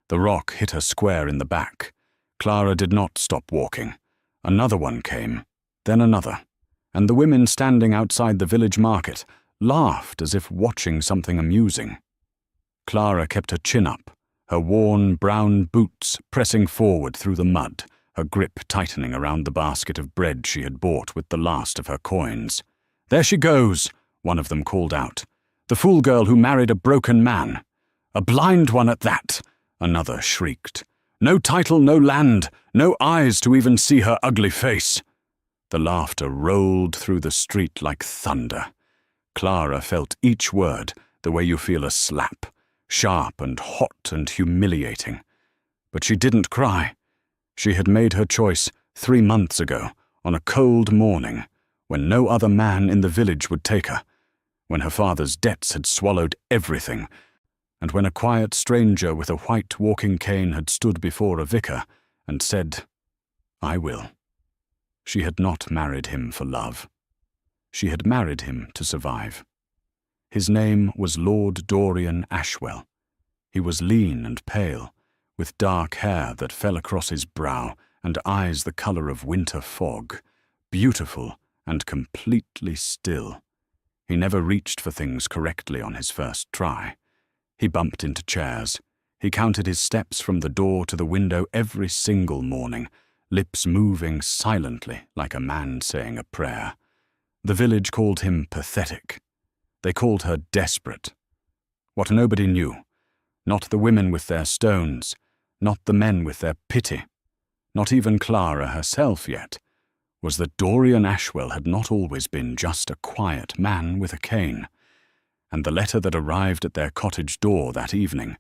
The rock hit her square in the back. Clara did not stop walking. Another one came, then another, and the women standing outside the village market laughed as if watching something amusing. Clara kept her chin up, her worn brown boots pressing forward through the mud, her grip tightening around the basket of bread she had bought with the last of her coins. "There she goes," one of them called out. "The fool girl who married a broken man. A blind one at that," another shrieked. "No title, no land, no eyes to even see her ugly face." The laughter rolled through the street like thunder. Clara felt each word the way you feel a slap, sharp and hot and humiliating. But she didn't cry. She had made her choice 3 months ago, on a cold morning, when no other man in the village would take her, when her father's debts had swallowed everything, and when a quiet stranger with a white walking cane had stood before a vicar and said, "I will." She had not married him for love. She had married him to survive. His name was Lord Dorian Ashwell. He was lean and pale, with dark hair that fell across his brow and eyes the color of winter fog, beautiful and completely still. He never reached for things correctly on his first try. He bumped into chairs. He counted his steps from the door to the window every single morning, lips moving silently like a man saying a prayer. The village called him pathetic. They called her desperate. What nobody knew, not the women with their stones, not the men with their pity, not even Clara herself yet, was that Dorian Ashwell had not always been just a quiet man with a cane. And the letter that arrived at their cottage door that evening,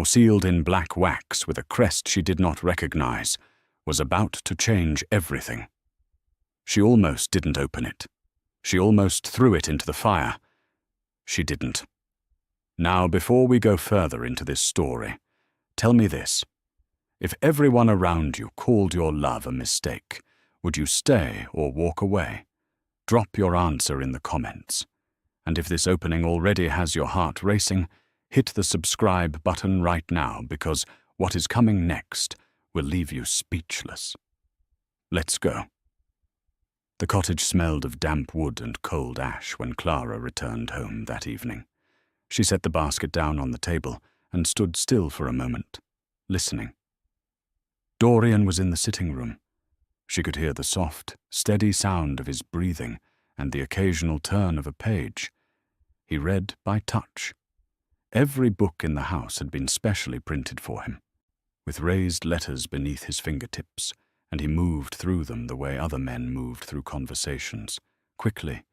sealed in black wax with a crest she did not recognize, was about to change everything. She almost didn't open it. She almost threw it into the fire. She didn't. Now, before we go further into this story, tell me this. If everyone around you called your love a mistake, would you stay or walk away? Drop your answer in the comments. And if this opening already has your heart racing, hit the subscribe button right now, because what is coming next will leave you speechless. Let's go. The cottage smelled of damp wood and cold ash when Clara returned home that evening. She set the basket down on the table and stood still for a moment, listening. Dorian was in the sitting room. She could hear the soft, steady sound of his breathing and the occasional turn of a page. He read by touch. Every book in the house had been specially printed for him, with raised letters beneath his fingertips, and he moved through them the way other men moved through conversations, quickly,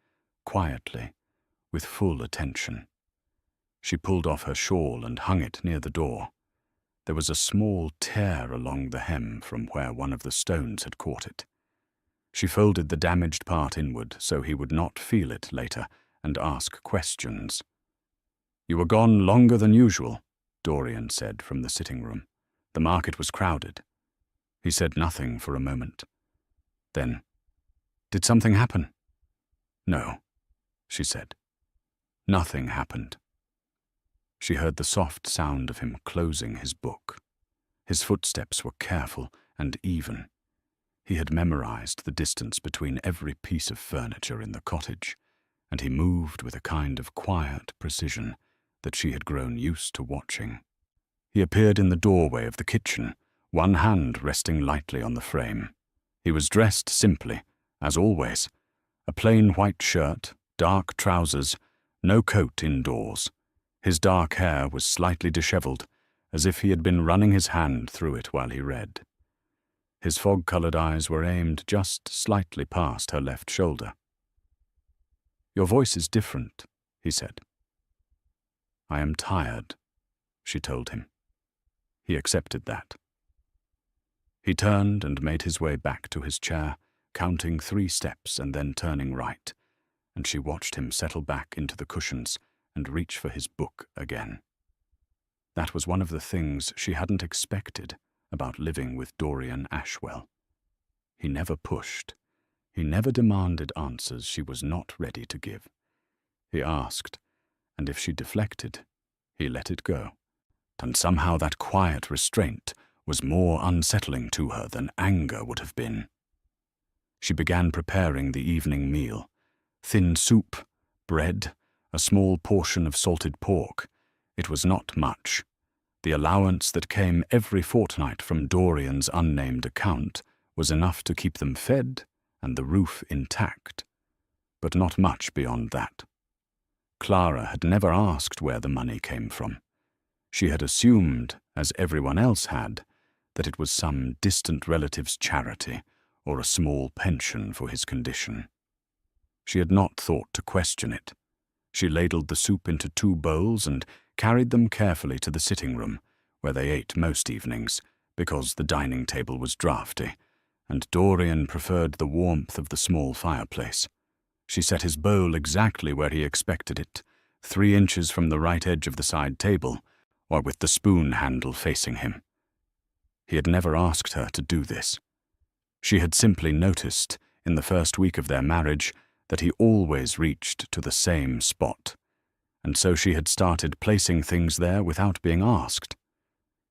quietly, with full attention. She pulled off her shawl and hung it near the door. There was a small tear along the hem from where one of the stones had caught it. She folded the damaged part inward so he would not feel it later and ask questions. "You were gone longer than usual," Dorian said from the sitting room. The market was crowded. He said nothing for a moment. Then, "Did something happen?" "No," she said. "Nothing happened." She heard the soft sound of him closing his book. His footsteps were careful and even. He had memorized the distance between every piece of furniture in the cottage, and he moved with a kind of quiet precision that she had grown used to watching. He appeared in the doorway of the kitchen, one hand resting lightly on the frame. He was dressed simply, as always. A plain white shirt, dark trousers, no coat indoors. His dark hair was slightly disheveled, as if he had been running his hand through it while he read. His fog-colored eyes were aimed just slightly past her left shoulder. "Your voice is different," he said. "I am tired," she told him. He accepted that. He turned and made his way back to his chair, counting 3 steps and then turning right, and she watched him settle back into the cushions and reach for his book again. That was one of the things she hadn't expected about living with Dorian Ashwell. He never pushed. He never demanded answers she was not ready to give. He asked, and if she deflected, he let it go. and somehow that quiet restraint was more unsettling to her than anger would have been. She began preparing the evening meal. Thin soup, bread, a small portion of salted pork. It was not much. The allowance that came every fortnight from Dorian's unnamed account was enough to keep them fed and the roof intact, but not much beyond that. Clara had never asked where the money came from. She had assumed, as everyone else had, that it was some distant relative's charity or a small pension for his condition. She had not thought to question it. She ladled the soup into 2 bowls and carried them carefully to the sitting room, where they ate most evenings, because the dining table was draughty, and Dorian preferred the warmth of the small fireplace. She set his bowl exactly where he expected it, 3 inches from the right edge of the side table, or with the spoon handle facing him. He had never asked her to do this. She had simply noticed, in the first week of their marriage, that he always reached to the same spot, and so she had started placing things there without being asked.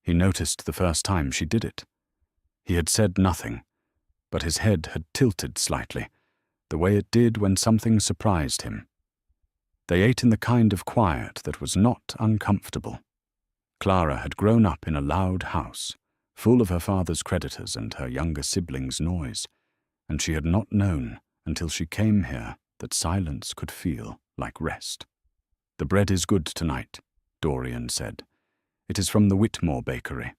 He noticed the first time she did it. He had said nothing, but his head had tilted slightly, the way it did when something surprised him. They ate in the kind of quiet that was not uncomfortable. Clara had grown up in a loud house, full of her father's creditors and her younger siblings' noise, and she had not known until she came here that silence could feel like rest. "The bread is good tonight," Dorian said. "It is from the Whitmore bakery.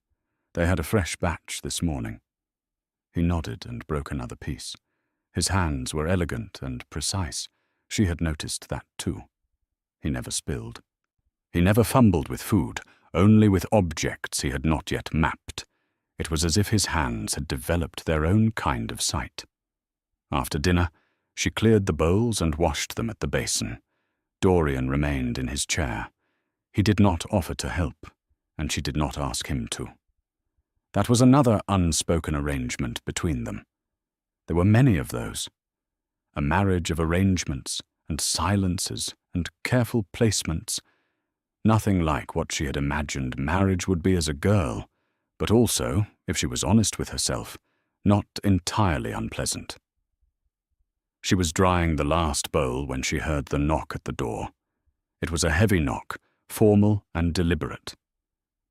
They had a fresh batch this morning." He nodded and broke another piece. His hands were elegant and precise. She had noticed that too. He never spilled. He never fumbled with food, only with objects he had not yet mapped. It was as if his hands had developed their own kind of sight. After dinner, she cleared the bowls and washed them at the basin. Dorian remained in his chair. He did not offer to help, and she did not ask him to. That was another unspoken arrangement between them. There were many of those. A marriage of arrangements and silences and careful placements. Nothing like what she had imagined marriage would be as a girl, but also, if she was honest with herself, not entirely unpleasant. She was drying the last bowl when she heard the knock at the door. It was a heavy knock, formal and deliberate.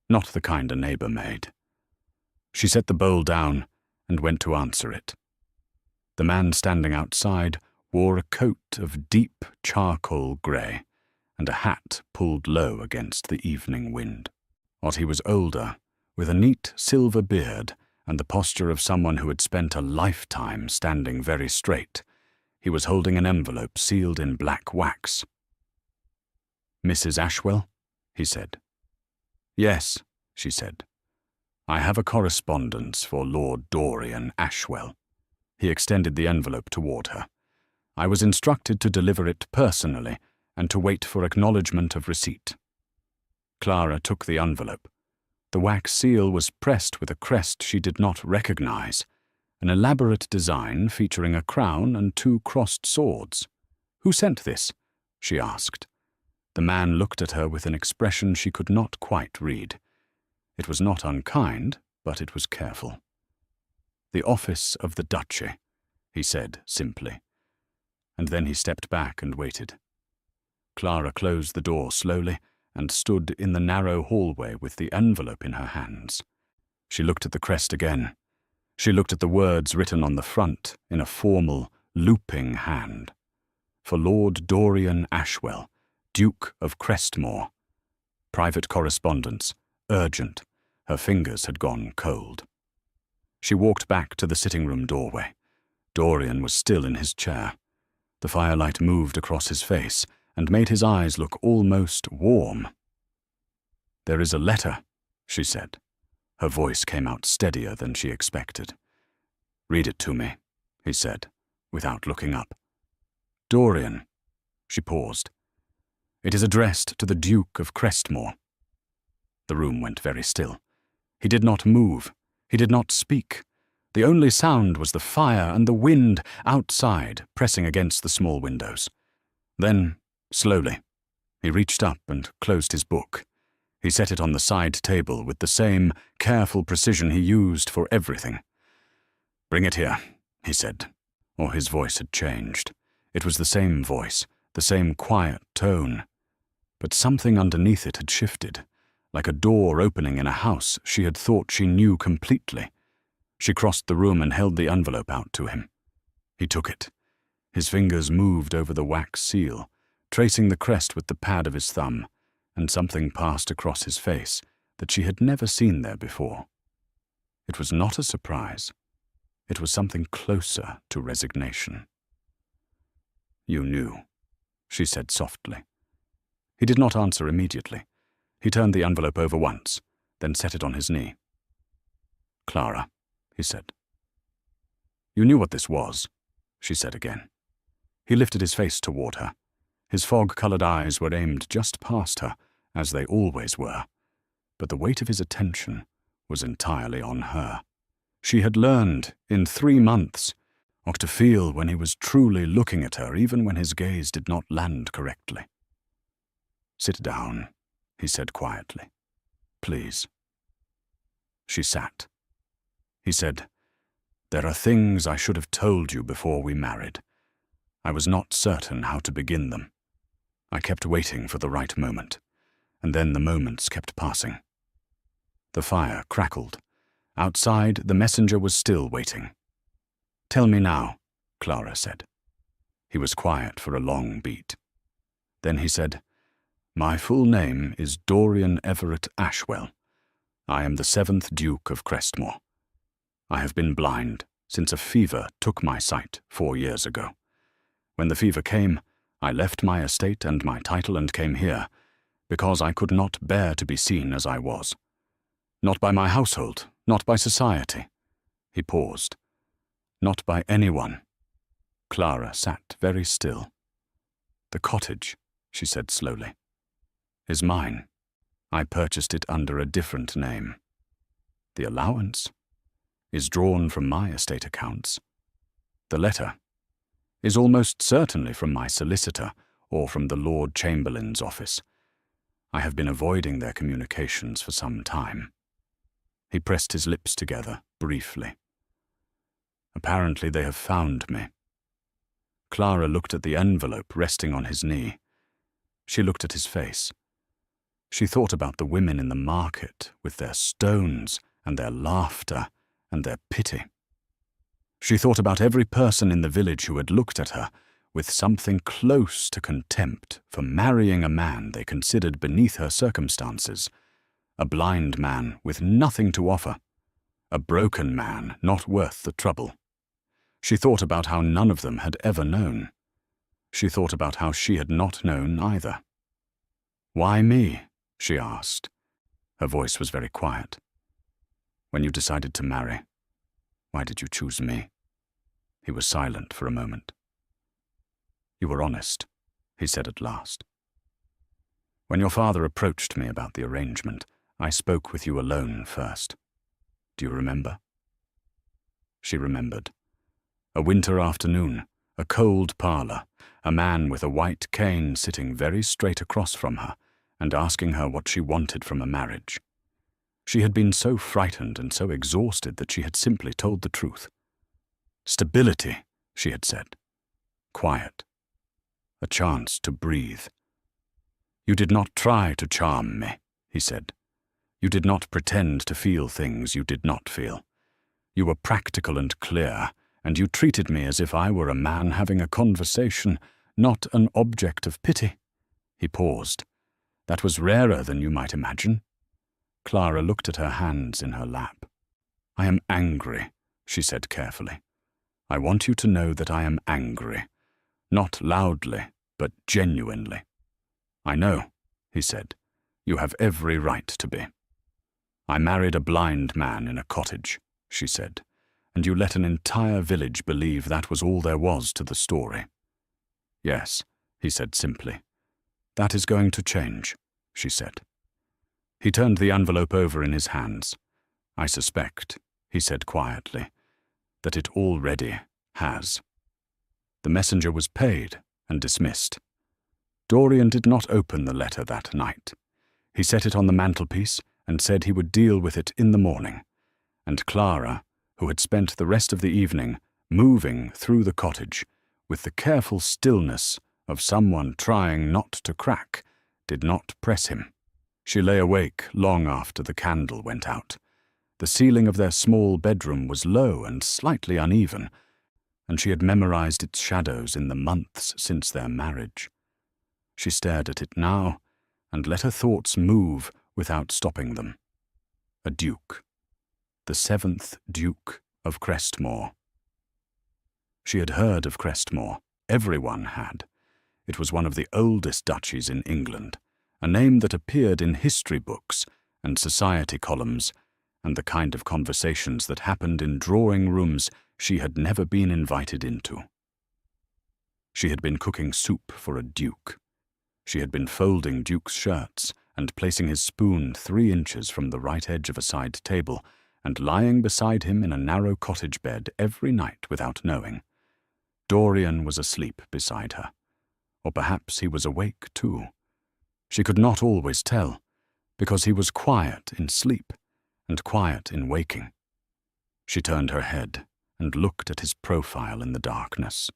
Not the kind a neighbor made. She set the bowl down and went to answer it. The man standing outside wore a coat of deep charcoal grey and a hat pulled low against the evening wind. He was older, with a neat silver beard and the posture of someone who had spent a lifetime standing very straight. He was holding an envelope sealed in black wax. "Mrs. Ashwell?" he said. "Yes," she said. "I have a correspondence for Lord Dorian Ashwell." He extended the envelope toward her. "I was instructed to deliver it personally and to wait for acknowledgement of receipt." Clara took the envelope. The wax seal was pressed with a crest she did not recognize, an elaborate design featuring a crown and 2 crossed swords. "Who sent this?" she asked. The man looked at her with an expression she could not quite read. It was not unkind, but it was careful. "The office of the duchy," he said simply. And then he stepped back and waited. Clara closed the door slowly and stood in the narrow hallway with the envelope in her hands. She looked at the crest again. She looked at the words written on the front in a formal, looping hand. For Lord Dorian Ashwell, Duke of Crestmore. Private correspondence. Urgent. Her fingers had gone cold. She walked back to the sitting-room doorway. Dorian was still in his chair. The firelight moved across his face and made his eyes look almost warm. "There is a letter," she said. Her voice came out steadier than she expected. "Read it to me," he said, without looking up. "Dorian," she paused. "It is addressed to the Duke of Crestmore." The room went very still. He did not move. He did not speak. The only sound was the fire and the wind outside pressing against the small windows. Then, slowly, he reached up and closed his book. He set it on the side table with the same careful precision he used for everything. "Bring it here," he said, or his voice had changed. It was the same voice, the same quiet tone, but something underneath it had shifted, like a door opening in a house she had thought she knew completely. She crossed the room and held the envelope out to him. He took it. His fingers moved over the wax seal, tracing the crest with the pad of his thumb, and something passed across his face that she had never seen there before. It was not a surprise. It was something closer to resignation. "You knew," she said softly. He did not answer immediately. He turned the envelope over once, then set it on his knee. "Clara," he said. "You knew what this was," she said again. He lifted his face toward her. His fog-colored eyes were aimed just past her, as they always were, but the weight of his attention was entirely on her. She had learned, in 3 months, what to feel when he was truly looking at her, even when his gaze did not land correctly. "Sit down," he said quietly. "Please." She sat. He said, "There are things I should have told you before we married. I was not certain how to begin them. I kept waiting for the right moment, and then the moments kept passing." The fire crackled. Outside, the messenger was still waiting. "Tell me now," Clara said. He was quiet for a long beat. Then he said, "My full name is Dorian Everett Ashwell. I am the 7th Duke of Crestmore. I have been blind since a fever took my sight 4 years ago. When the fever came, I left my estate and my title and came here, because I could not bear to be seen as I was. Not by my household, not by society." He paused. "Not by anyone." Clara sat very still. "The cottage," she said slowly, "is mine. I purchased it under a different name. The allowance is drawn from my estate accounts. The letter is almost certainly from my solicitor or from the Lord Chamberlain's office. I have been avoiding their communications for some time." He pressed his lips together briefly. "Apparently they have found me." Clara looked at the envelope resting on his knee. She looked at his face. She thought about the women in the market with their stones and their laughter and their pity. She thought about every person in the village who had looked at her with something close to contempt for marrying a man they considered beneath her circumstances, a blind man with nothing to offer, a broken man not worth the trouble. She thought about how none of them had ever known. She thought about how she had not known either. "Why me?" she asked. Her voice was very quiet. "When you decided to marry, why did you choose me?" He was silent for a moment. "You were honest," he said at last. "When your father approached me about the arrangement, I spoke with you alone first. Do you remember?" She remembered. A winter afternoon, a cold parlour, a man with a white cane sitting very straight across from her and asking her what she wanted from a marriage. She had been so frightened and so exhausted that she had simply told the truth. "Stability," she had said. "Quiet. A chance to breathe." "You did not try to charm me," he said. "You did not pretend to feel things you did not feel. You were practical and clear, and you treated me as if I were a man having a conversation, not an object of pity." He paused. "That was rarer than you might imagine." Clara looked at her hands in her lap. "I am angry," she said carefully. "I want you to know that I am angry. Not loudly, but genuinely." "I know," he said. "You have every right to be." "I married a blind man in a cottage," she said, "and you let an entire village believe that was all there was to the story." "Yes," he said simply. "That is going to change," she said. He turned the envelope over in his hands. "I suspect," he said quietly, "that it already has." The messenger was paid and dismissed. Dorian did not open the letter that night. He set it on the mantelpiece and said he would deal with it in the morning, and Clara, who had spent the rest of the evening moving through the cottage with the careful stillness of someone trying not to crack, did not press him. She lay awake long after the candle went out. The ceiling of their small bedroom was low and slightly uneven, and she had memorized its shadows in the months since their marriage. She stared at it now and let her thoughts move without stopping them. A duke. The 7th Duke of Crestmoor. She had heard of Crestmoor. Everyone had. It was one of the oldest duchies in England, a name that appeared in history books and society columns, and the kind of conversations that happened in drawing rooms she had never been invited into. She had been cooking soup for a duke. She had been folding Duke's shirts and placing his spoon 3 inches from the right edge of a side table and lying beside him in a narrow cottage bed every night without knowing. Dorian was asleep beside her, or perhaps he was awake too. She could not always tell, because he was quiet in sleep and quiet in waking. She turned her head and looked at his profile in the darkness,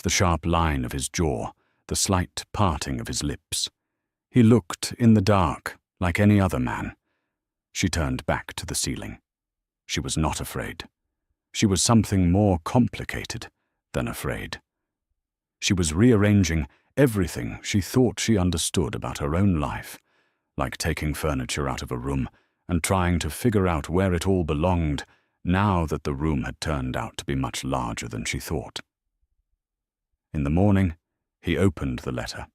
the sharp line of his jaw, the slight parting of his lips. He looked in the dark like any other man. She turned back to the ceiling. She was not afraid. She was something more complicated than afraid. She was rearranging everything she thought she understood about her own life, like taking furniture out of a room and trying to figure out where it all belonged now that the room had turned out to be much larger than she thought. In the morning, he opened the letter.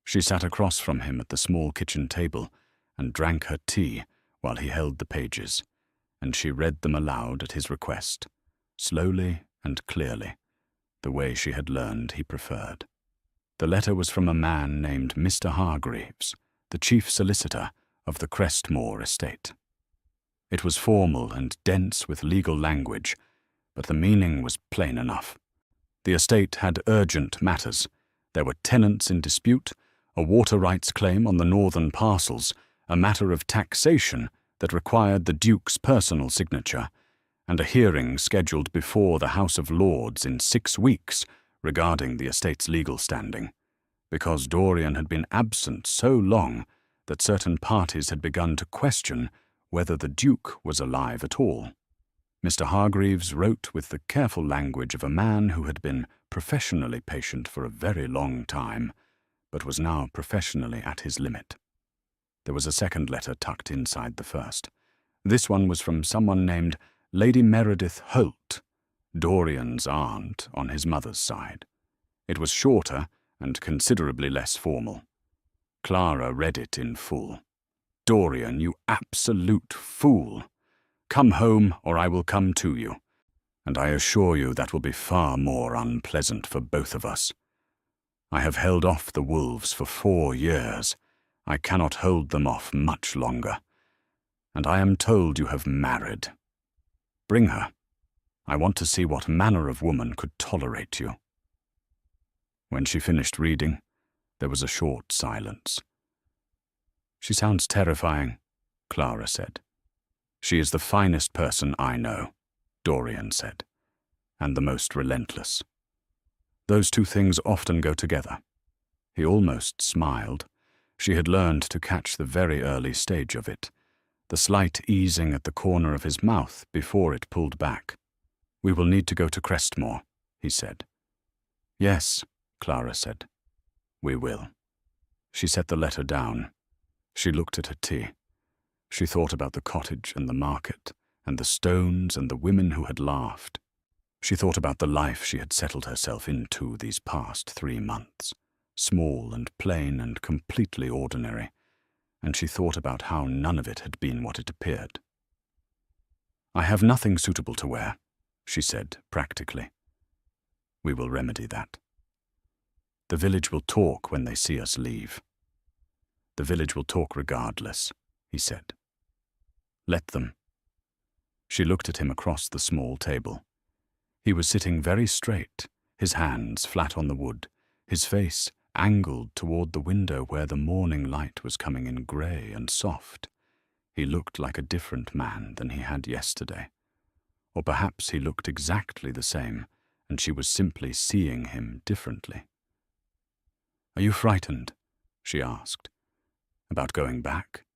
She sat across from him at the small kitchen table and drank her tea while he held the pages, and she read them aloud at his request, slowly and clearly, the way she had learned he preferred. The letter was from a man named Mr. Hargreaves, the chief solicitor of the Crestmoor estate. It was formal and dense with legal language, but the meaning was plain enough. The estate had urgent matters. There were tenants in dispute, a water rights claim on the northern parcels, a matter of taxation that required the Duke's personal signature, and a hearing scheduled before the House of Lords in 6 weeks regarding the estate's legal standing, because Dorian had been absent so long that certain parties had begun to question whether the Duke was alive at all. Mr. Hargreaves wrote with the careful language of a man who had been professionally patient for a very long time, but was now professionally at his limit. There was a second letter tucked inside the first. This one was from someone named Lady Meredith Holt, Dorian's aunt on his mother's side. It was shorter and considerably less formal. Clara read it in full. "Dorian, you absolute fool! Come home, or I will come to you, and I assure you that will be far more unpleasant for both of us. I have held off the wolves for 4 years. I cannot hold them off much longer. And I am told you have married. Bring her. I want to see what manner of woman could tolerate you." When she finished reading, there was a short silence. "She sounds terrifying," Clara said. "She is the finest person I know," Dorian said, "and the most relentless. Those 2 things often go together." He almost smiled. She had learned to catch the very early stage of it, the slight easing at the corner of his mouth before it pulled back. "We will need to go to Crestmoor," he said. "Yes," Clara said. "We will." She set the letter down. She looked at her tea. She thought about the cottage and the market, and the stones and the women who had laughed. She thought about the life she had settled herself into these past 3 months, small and plain and completely ordinary, and she thought about how none of it had been what it appeared. "I have nothing suitable to wear," she said practically. "We will remedy that. The village will talk when they see us leave. The village will talk regardless," he said. "Let them." She looked at him across the small table. He was sitting very straight, his hands flat on the wood, his face angled toward the window where the morning light was coming in grey and soft. He looked like a different man than he had yesterday. Or perhaps he looked exactly the same, and she was simply seeing him differently. "Are you frightened?" she asked. "About going back?"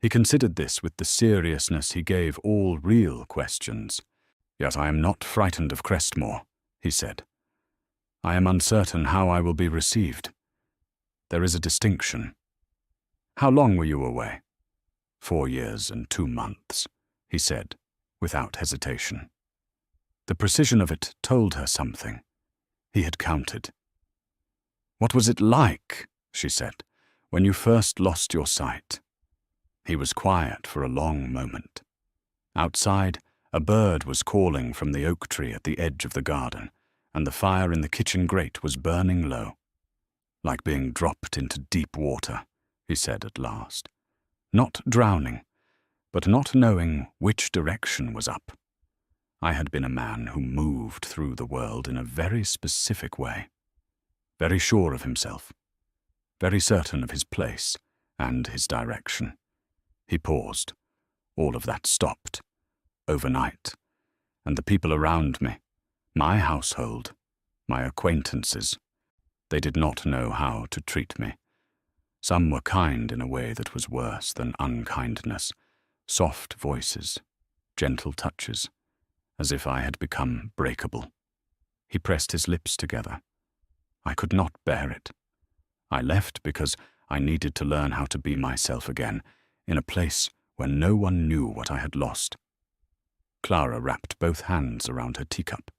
He considered this with the seriousness he gave all real questions. "Yet I am not frightened of Crestmore," he said. "I am uncertain how I will be received. There is a distinction." "How long were you away?" 4 years and 2 months, he said, without hesitation. The precision of it told her something. He had counted. "What was it like," she said, "when you first lost your sight?" He was quiet for a long moment. Outside, a bird was calling from the oak tree at the edge of the garden, and the fire in the kitchen grate was burning low. "Like being dropped into deep water," he said at last. "Not drowning, but not knowing which direction was up. I had been a man who moved through the world in a very specific way, very sure of himself, very certain of his place and his direction." He paused. "All of that stopped, overnight, and the people around me, my household, my acquaintances, they did not know how to treat me. Some were kind in a way that was worse than unkindness, soft voices, gentle touches, as if I had become breakable." He pressed his lips together. "I could not bear it. I left because I needed to learn how to be myself again, in a place where no one knew what I had lost." Clara wrapped both hands around her teacup.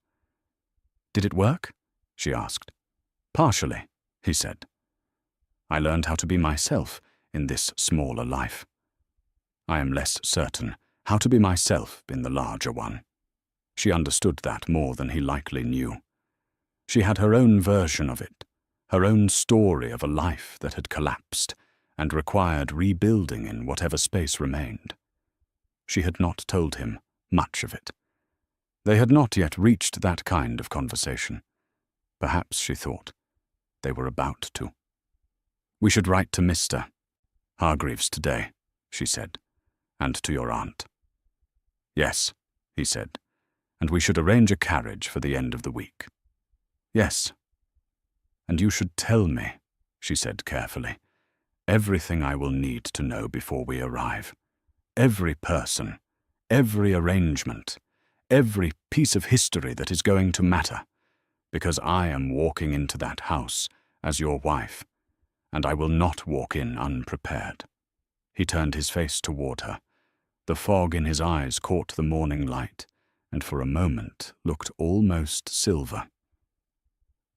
"Did it work?" she asked. "Partially," he said. "I learned how to be myself in this smaller life. I am less certain how to be myself in the larger one." She understood that more than he likely knew. She had her own version of it, her own story of a life that had collapsed and required rebuilding in whatever space remained. She had not told him much of it. They had not yet reached that kind of conversation. Perhaps, she thought, they were about to. "We should write to Mr. Hargreaves today," she said, "and to your aunt." "Yes," he said, "and we should arrange a carriage for the end of the week." "Yes. And you should tell me," she said carefully, "everything I will need to know before we arrive. Every person, every arrangement, every piece of history that is going to matter, because I am walking into that house as your wife, and I will not walk in unprepared." He turned his face toward her. The fog in his eyes caught the morning light, and for a moment looked almost silver.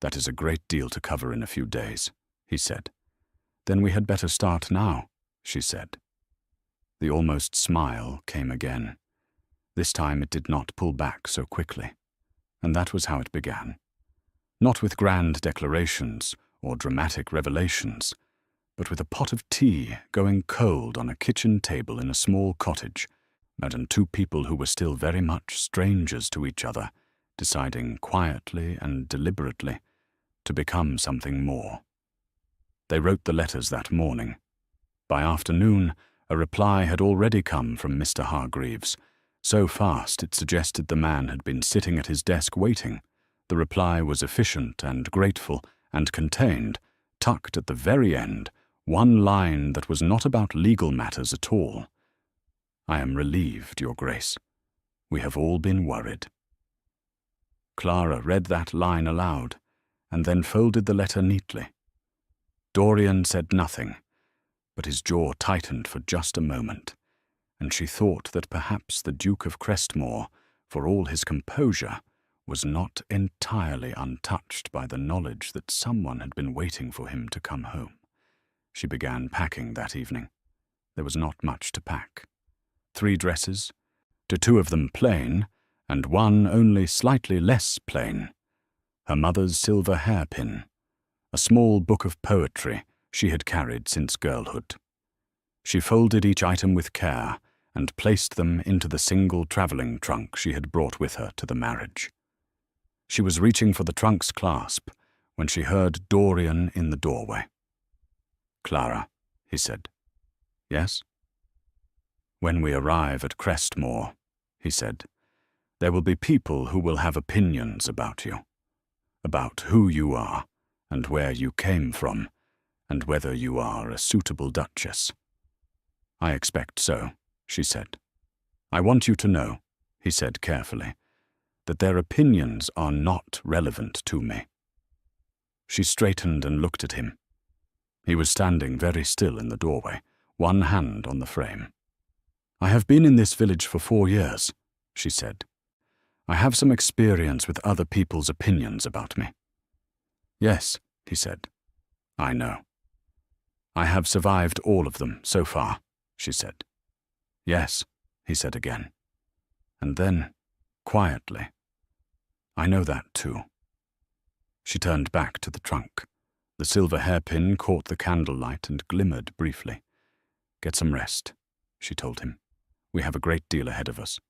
"That is a great deal to cover in a few days," he said. "Then we had better start now," she said. The almost smile came again. This time it did not pull back so quickly, and that was how it began. Not with grand declarations or dramatic revelations, but with a pot of tea going cold on a kitchen table in a small cottage, and 2 people who were still very much strangers to each other, deciding quietly and deliberately to become something more. They wrote the letters that morning. By afternoon, a reply had already come from Mr. Hargreaves. So fast it suggested the man had been sitting at his desk waiting. The reply was efficient and grateful, and contained, tucked at the very end, one line that was not about legal matters at all. "I am relieved, Your Grace. We have all been worried." Clara read that line aloud, and then folded the letter neatly. Dorian said nothing, but his jaw tightened for just a moment, and she thought that perhaps the Duke of Crestmore, for all his composure, was not entirely untouched by the knowledge that someone had been waiting for him to come home. She began packing that evening. There was not much to pack. 3 dresses, to 2 of them plain, and 1 only slightly less plain. Her mother's silver hairpin, a small book of poetry she had carried since girlhood. She folded each item with care and placed them into the single traveling trunk she had brought with her to the marriage. She was reaching for the trunk's clasp when she heard Dorian in the doorway. "Clara," he said. "Yes?" "When we arrive at Crestmore," he said, "there will be people who will have opinions about you, about who you are and where you came from, and whether you are a suitable duchess." "I expect so," she said. "I want you to know," he said carefully, "that their opinions are not relevant to me." She straightened and looked at him. He was standing very still in the doorway, one hand on the frame. "I have been in this village for 4 years," she said. "I have some experience with other people's opinions about me." "Yes," he said. "I know." "I have survived all of them so far," she said. "Yes," he said again. And then, quietly, "I know that too." She turned back to the trunk. The silver hairpin caught the candlelight and glimmered briefly. "Get some rest," she told him. "We have a great deal ahead of us."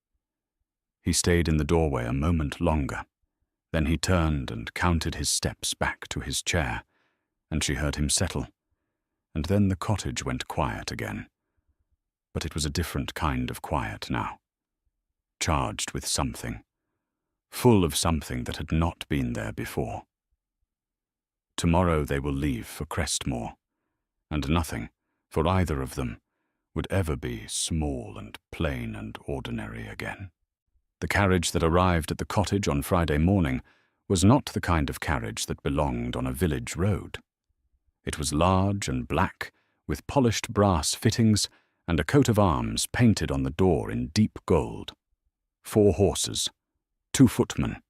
He stayed in the doorway a moment longer. Then he turned and counted his steps back to his chair, and she heard him settle. And then the cottage went quiet again. But it was a different kind of quiet now, charged with something, full of something that had not been there before. Tomorrow they will leave for Crestmore, and nothing, for either of them, would ever be small and plain and ordinary again. The carriage that arrived at the cottage on Friday morning was not the kind of carriage that belonged on a village road. It was large and black, with polished brass fittings and a coat of arms painted on the door in deep gold. 4 horses, 2 footmen,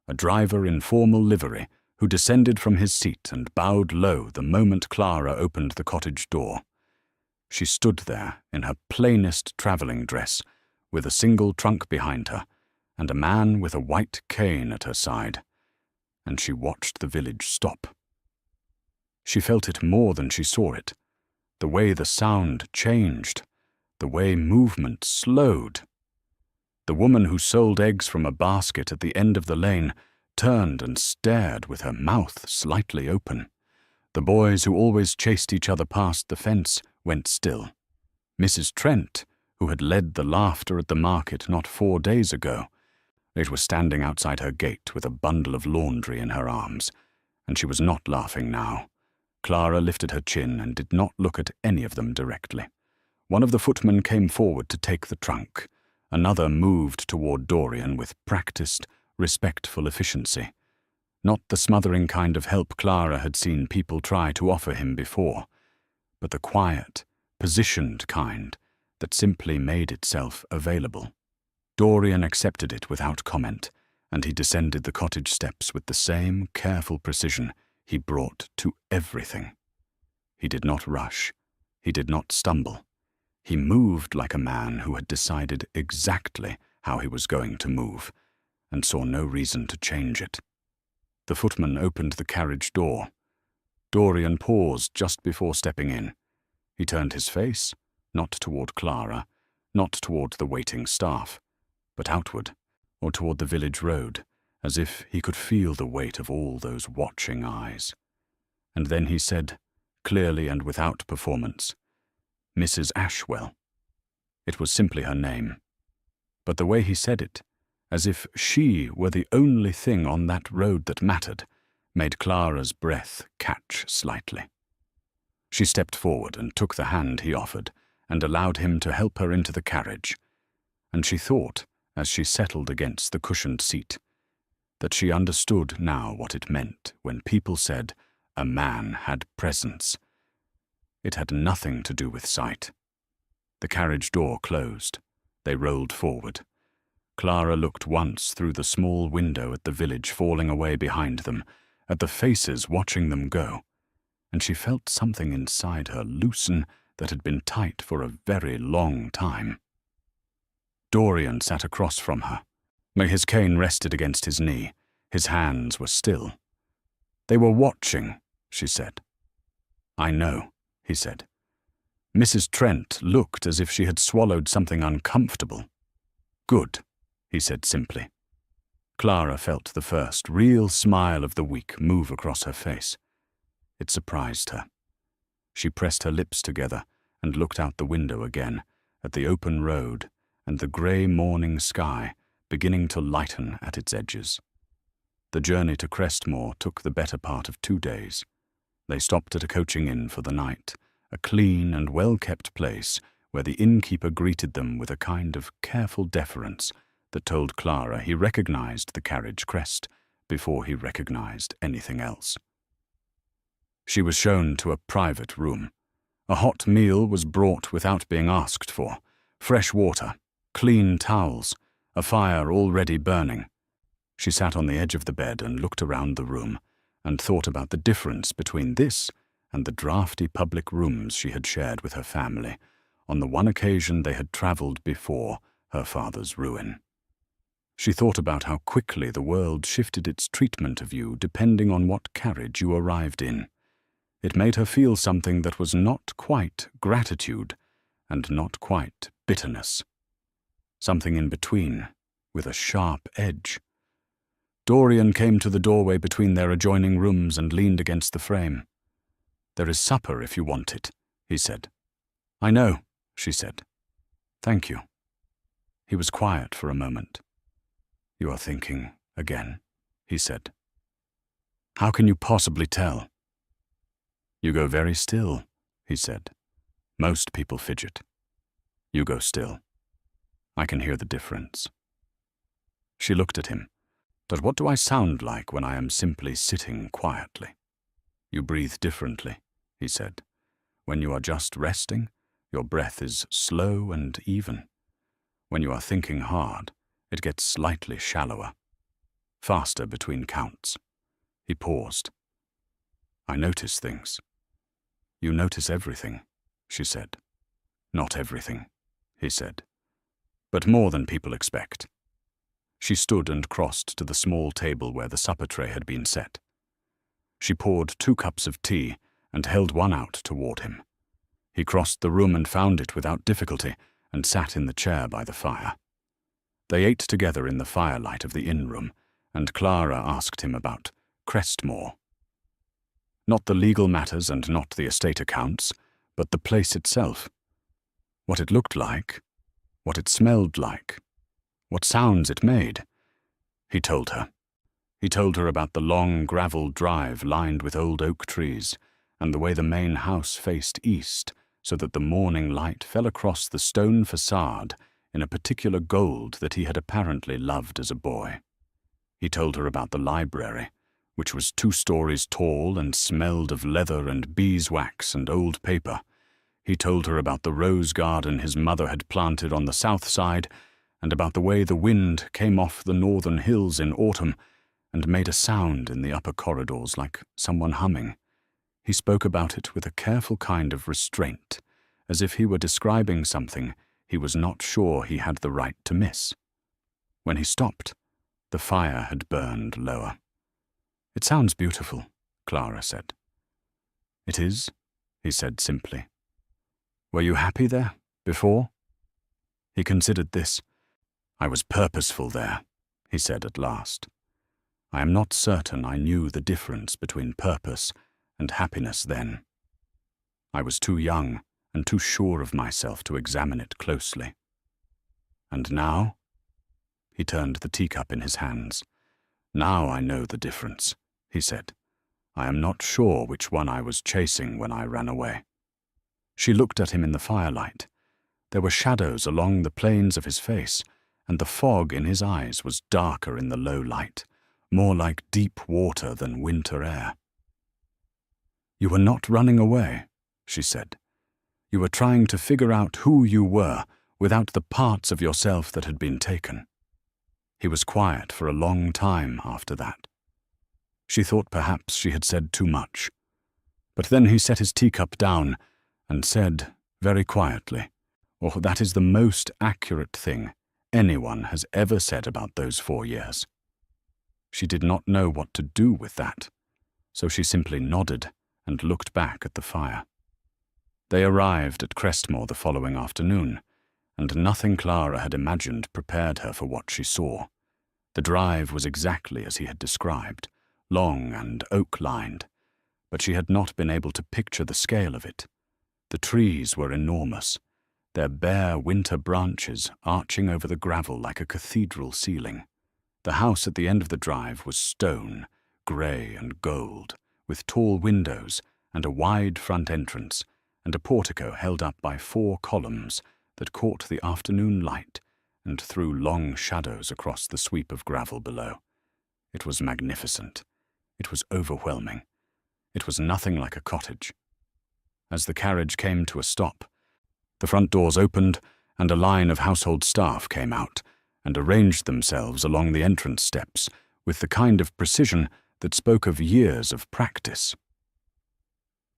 a driver in formal livery who descended from his seat and bowed low the moment Clara opened the cottage door. She stood there in her plainest travelling dress, with a single trunk behind her, and a man with a white cane at her side, and she watched the village stop. She felt it more than she saw it, the way the sound changed, the way movement slowed. The woman who sold eggs from a basket at the end of the lane turned and stared with her mouth slightly open. The boys who always chased each other past the fence went still. Mrs. Trent, who had led the laughter at the market not 4 days ago, it was standing outside her gate with a bundle of laundry in her arms, and she was not laughing now. Clara lifted her chin and did not look at any of them directly. One of the footmen came forward to take the trunk. Another moved toward Dorian with practiced, respectful efficiency. Not the smothering kind of help Clara had seen people try to offer him before, but the quiet, positioned kind that simply made itself available. Dorian accepted it without comment, and he descended the cottage steps with the same careful precision he brought to everything. He did not rush. He did not stumble. He moved like a man who had decided exactly how he was going to move, and saw no reason to change it. The footman opened the carriage door. Dorian paused just before stepping in. He turned his face, not toward Clara, not toward the waiting staff, but outward, or toward the village road, as if he could feel the weight of all those watching eyes. And then he said, clearly and without performance, "Mrs. Ashwell." It was simply her name. But the way he said it, as if she were the only thing on that road that mattered, made Clara's breath catch slightly. She stepped forward and took the hand he offered, and allowed him to help her into the carriage. And she thought, as she settled against the cushioned seat, that she understood now what it meant when people said a man had presence. It had nothing to do with sight. The carriage door closed. They rolled forward. Clara looked once through the small window at the village falling away behind them, at the faces watching them go, and she felt something inside her loosen that had been tight for a very long time. Dorian sat across from her. His cane rested against his knee. His hands were still. "They were watching," she said. "I know," he said. Mrs. Trent looked as if she had swallowed something uncomfortable. "Good," he said simply. Clara felt the first real smile of the week move across her face. It surprised her. She pressed her lips together and looked out the window again, at the open road and the grey morning sky beginning to lighten at its edges. The journey to Crestmore took the better part of 2 days. They stopped at a coaching inn for the night, a clean and well-kept place where the innkeeper greeted them with a kind of careful deference that told Clara he recognized the carriage crest before he recognized anything else. She was shown to a private room. A hot meal was brought without being asked for, fresh water, clean towels, a fire already burning. She sat on the edge of the bed and looked around the room and thought about the difference between this and the draughty public rooms she had shared with her family on the one occasion they had travelled before her father's ruin. She thought about how quickly the world shifted its treatment of you depending on what carriage you arrived in. It made her feel something that was not quite gratitude and not quite bitterness. Something in between, with a sharp edge. Dorian came to the doorway between their adjoining rooms and leaned against the frame. "There is supper if you want it," he said. "I know," she said. "Thank you." He was quiet for a moment. "You are thinking again," he said. "How can you possibly tell?" "You go very still," he said. "Most people fidget. You go still. I can hear the difference." She looked at him. "But what do I sound like when I am simply sitting quietly?" "You breathe differently," he said. "When you are just resting, your breath is slow and even. When you are thinking hard, it gets slightly shallower, faster between counts." He paused. "I notice things." "You notice everything," she said. "Not everything," he said. "But more than people expect." She stood and crossed to the small table where the supper tray had been set. She poured 2 cups of tea and held one out toward him. He crossed the room and found it without difficulty and sat in the chair by the fire. They ate together in the firelight of the inn-room, and Clara asked him about Crestmore. Not the legal matters and not the estate accounts, but the place itself. What it looked like, what it smelled like, what sounds it made. He told her. He told her about the long gravel drive lined with old oak trees, and the way the main house faced east, so that the morning light fell across the stone facade in a particular gold that he had apparently loved as a boy. He told her about the library, which was 2 stories tall and smelled of leather and beeswax and old paper. He told her about the rose garden his mother had planted on the south side, and about the way the wind came off the northern hills in autumn and made a sound in the upper corridors like someone humming. He spoke about it with a careful kind of restraint, as if he were describing something he was not sure he had the right to miss. When he stopped, the fire had burned lower. "It sounds beautiful," Clara said. "It is," he said simply. "Were you happy there, before?" He considered this. "I was purposeful there," he said at last. "I am not certain I knew the difference between purpose and happiness then. I was too young and too sure of myself to examine it closely. And now?" He turned the teacup in his hands. "Now I know the difference," he said. "I am not sure which one I was chasing when I ran away." She looked at him in the firelight. There were shadows along the planes of his face, and the fog in his eyes was darker in the low light, more like deep water than winter air. "You were not running away," she said. "You were trying to figure out who you were without the parts of yourself that had been taken." He was quiet for a long time after that. She thought perhaps she had said too much. But then he set his teacup down and said, very quietly, "Oh, that is the most accurate thing anyone has ever said about those 4 years." She did not know what to do with that, so she simply nodded and looked back at the fire. They arrived at Crestmore the following afternoon, and nothing Clara had imagined prepared her for what she saw. The drive was exactly as he had described, long and oak-lined, but she had not been able to picture the scale of it. The trees were enormous, their bare winter branches arching over the gravel like a cathedral ceiling. The house at the end of the drive was stone, grey and gold, with tall windows and a wide front entrance, and a portico held up by 4 columns that caught the afternoon light and threw long shadows across the sweep of gravel below. It was magnificent. It was overwhelming. It was nothing like a cottage. As the carriage came to a stop, the front doors opened and a line of household staff came out and arranged themselves along the entrance steps with the kind of precision that spoke of years of practice.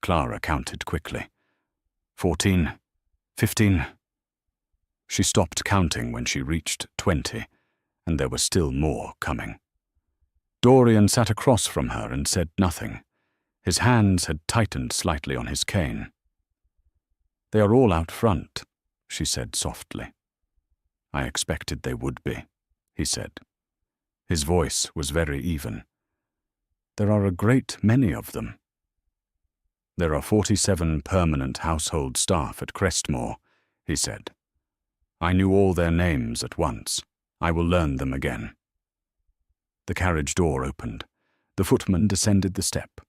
Clara counted quickly. 14, 15. She stopped counting when she reached 20, and there were still more coming. Dorian sat across from her and said nothing. His hands had tightened slightly on his cane. "They are all out front," she said softly. "I expected they would be," he said. His voice was very even. "There are a great many of them." "There are 47 permanent household staff at Crestmore," he said. "I knew all their names at once. I will learn them again." The carriage door opened. The footman descended the step.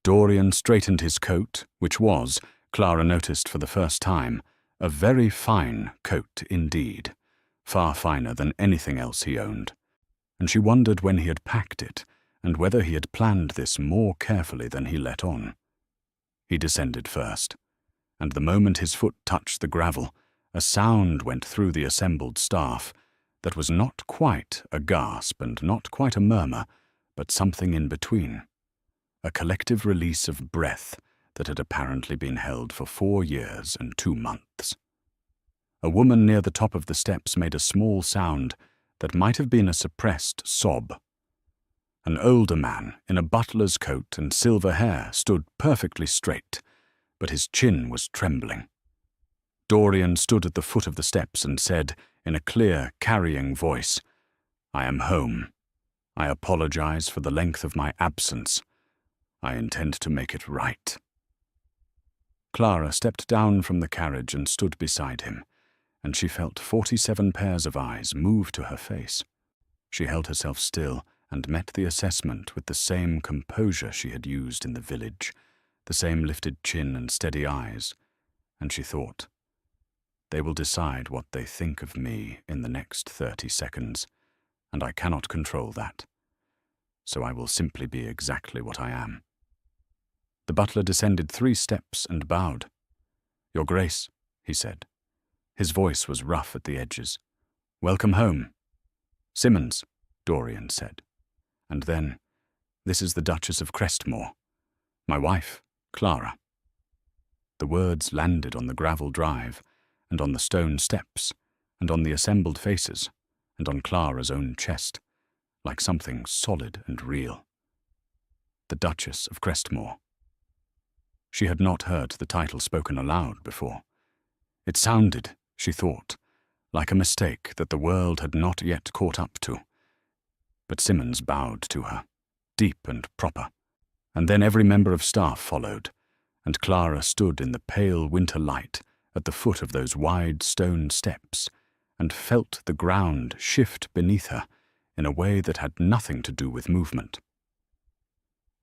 Dorian straightened his coat, which was, Clara noticed for the first time, a very fine coat indeed, far finer than anything else he owned, and she wondered when he had packed it, and whether he had planned this more carefully than he let on. He descended first, and the moment his foot touched the gravel, a sound went through the assembled staff that was not quite a gasp and not quite a murmur, but something in between. A collective release of breath that had apparently been held for 4 years and 2 months. A woman near the top of the steps made a small sound that might have been a suppressed sob. An older man in a butler's coat and silver hair stood perfectly straight, but his chin was trembling. Dorian stood at the foot of the steps and said, in a clear, carrying voice, "I am home. I apologize for the length of my absence. I intend to make it right." Clara stepped down from the carriage and stood beside him, and she felt 47 pairs of eyes move to her face. She held herself still and met the assessment with the same composure she had used in the village, the same lifted chin and steady eyes, and she thought, "They will decide what they think of me in the next 30 seconds, and I cannot control that, so I will simply be exactly what I am." The butler descended 3 steps and bowed. "Your Grace," he said. His voice was rough at the edges. "Welcome home." "Simmons," Dorian said. And then, "This is the Duchess of Crestmore. My wife, Clara." The words landed on the gravel drive, and on the stone steps, and on the assembled faces, and on Clara's own chest, like something solid and real. The Duchess of Crestmore. She had not heard the title spoken aloud before. It sounded, she thought, like a mistake that the world had not yet caught up to. But Simmons bowed to her, deep and proper, and then every member of staff followed, and Clara stood in the pale winter light at the foot of those wide stone steps, and felt the ground shift beneath her in a way that had nothing to do with movement.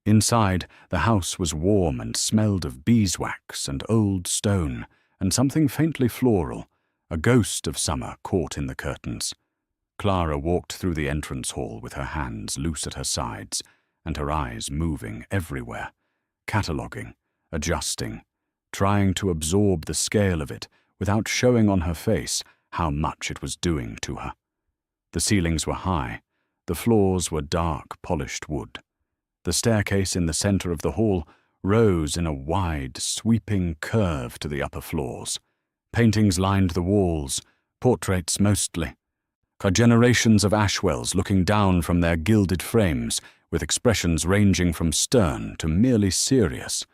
Inside, the house was warm and smelled of beeswax and old stone, and something faintly floral, a ghost of summer caught in the curtains. Clara walked through the entrance hall with her hands loose at her sides, and her eyes moving everywhere, cataloguing, adjusting, trying to absorb the scale of it without showing on her face how much it was doing to her. The ceilings were high, the floors were dark, polished wood. The staircase in the center of the hall rose in a wide, sweeping curve to the upper floors. Paintings lined the walls, portraits mostly. Generations of Ashwells looking down from their gilded frames, with expressions ranging from stern to merely serious.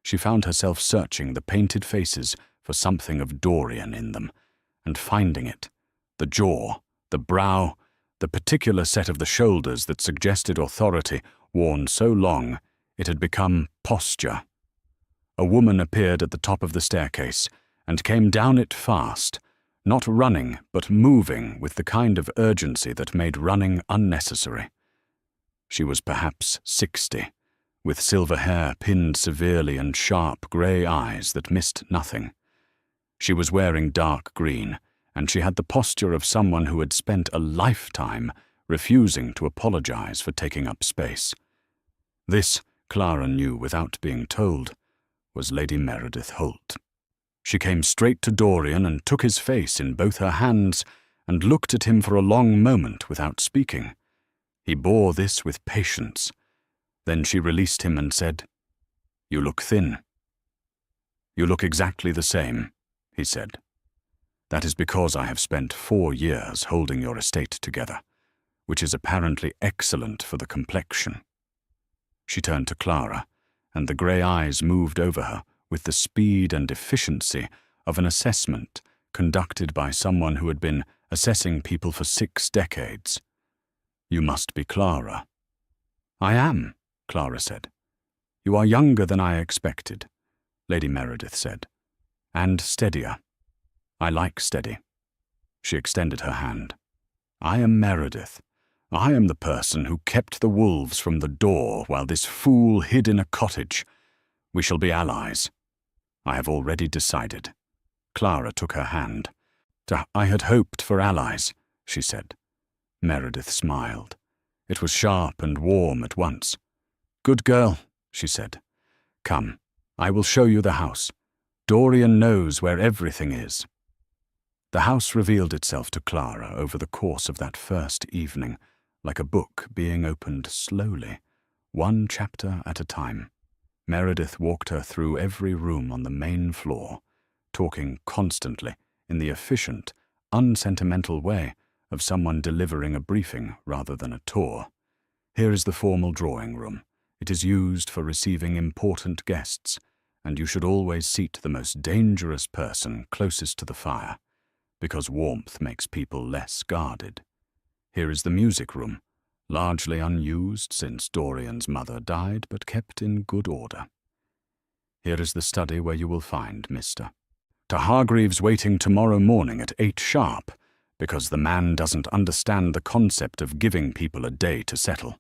She found herself searching the painted faces for something of Dorian in them, and finding it. The jaw, the brow, the particular set of the shoulders that suggested authority worn so long it had become posture. A woman appeared at the top of the staircase and came down it fast, not running but moving with the kind of urgency that made running unnecessary. She was perhaps 60, with silver hair pinned severely and sharp grey eyes that missed nothing. She was wearing dark green, and she had the posture of someone who had spent a lifetime refusing to apologize for taking up space. This, Clara knew without being told, was Lady Meredith Holt. She came straight to Dorian and took his face in both her hands and looked at him for a long moment without speaking. He bore this with patience. Then she released him and said, "You look thin." "You look exactly the same," he said. "That is because I have spent 4 years holding your estate together, which is apparently excellent for the complexion." She turned to Clara, and the grey eyes moved over her with the speed and efficiency of an assessment conducted by someone who had been assessing people for 6 decades. "You must be Clara." "I am," Clara said. "You are younger than I expected," Lady Meredith said, "and steadier. I like steady." She extended her hand. "I am Meredith. I am the person who kept the wolves from the door while this fool hid in a cottage. We shall be allies. I have already decided." Clara took her hand. "I had hoped for allies," she said. Meredith smiled. It was sharp and warm at once. "Good girl," she said. "Come, I will show you the house. Dorian knows where everything is." The house revealed itself to Clara over the course of that first evening, like a book being opened slowly, one chapter at a time. Meredith walked her through every room on the main floor, talking constantly in the efficient, unsentimental way of someone delivering a briefing rather than a tour. "Here is the formal drawing room. It is used for receiving important guests, and you should always seat the most dangerous person closest to the fire, because warmth makes people less guarded. Here is the music room, largely unused since Dorian's mother died, but kept in good order. Here is the study where you will find Mr. To Hargreaves waiting tomorrow morning at 8 sharp, because the man doesn't understand the concept of giving people a day to settle."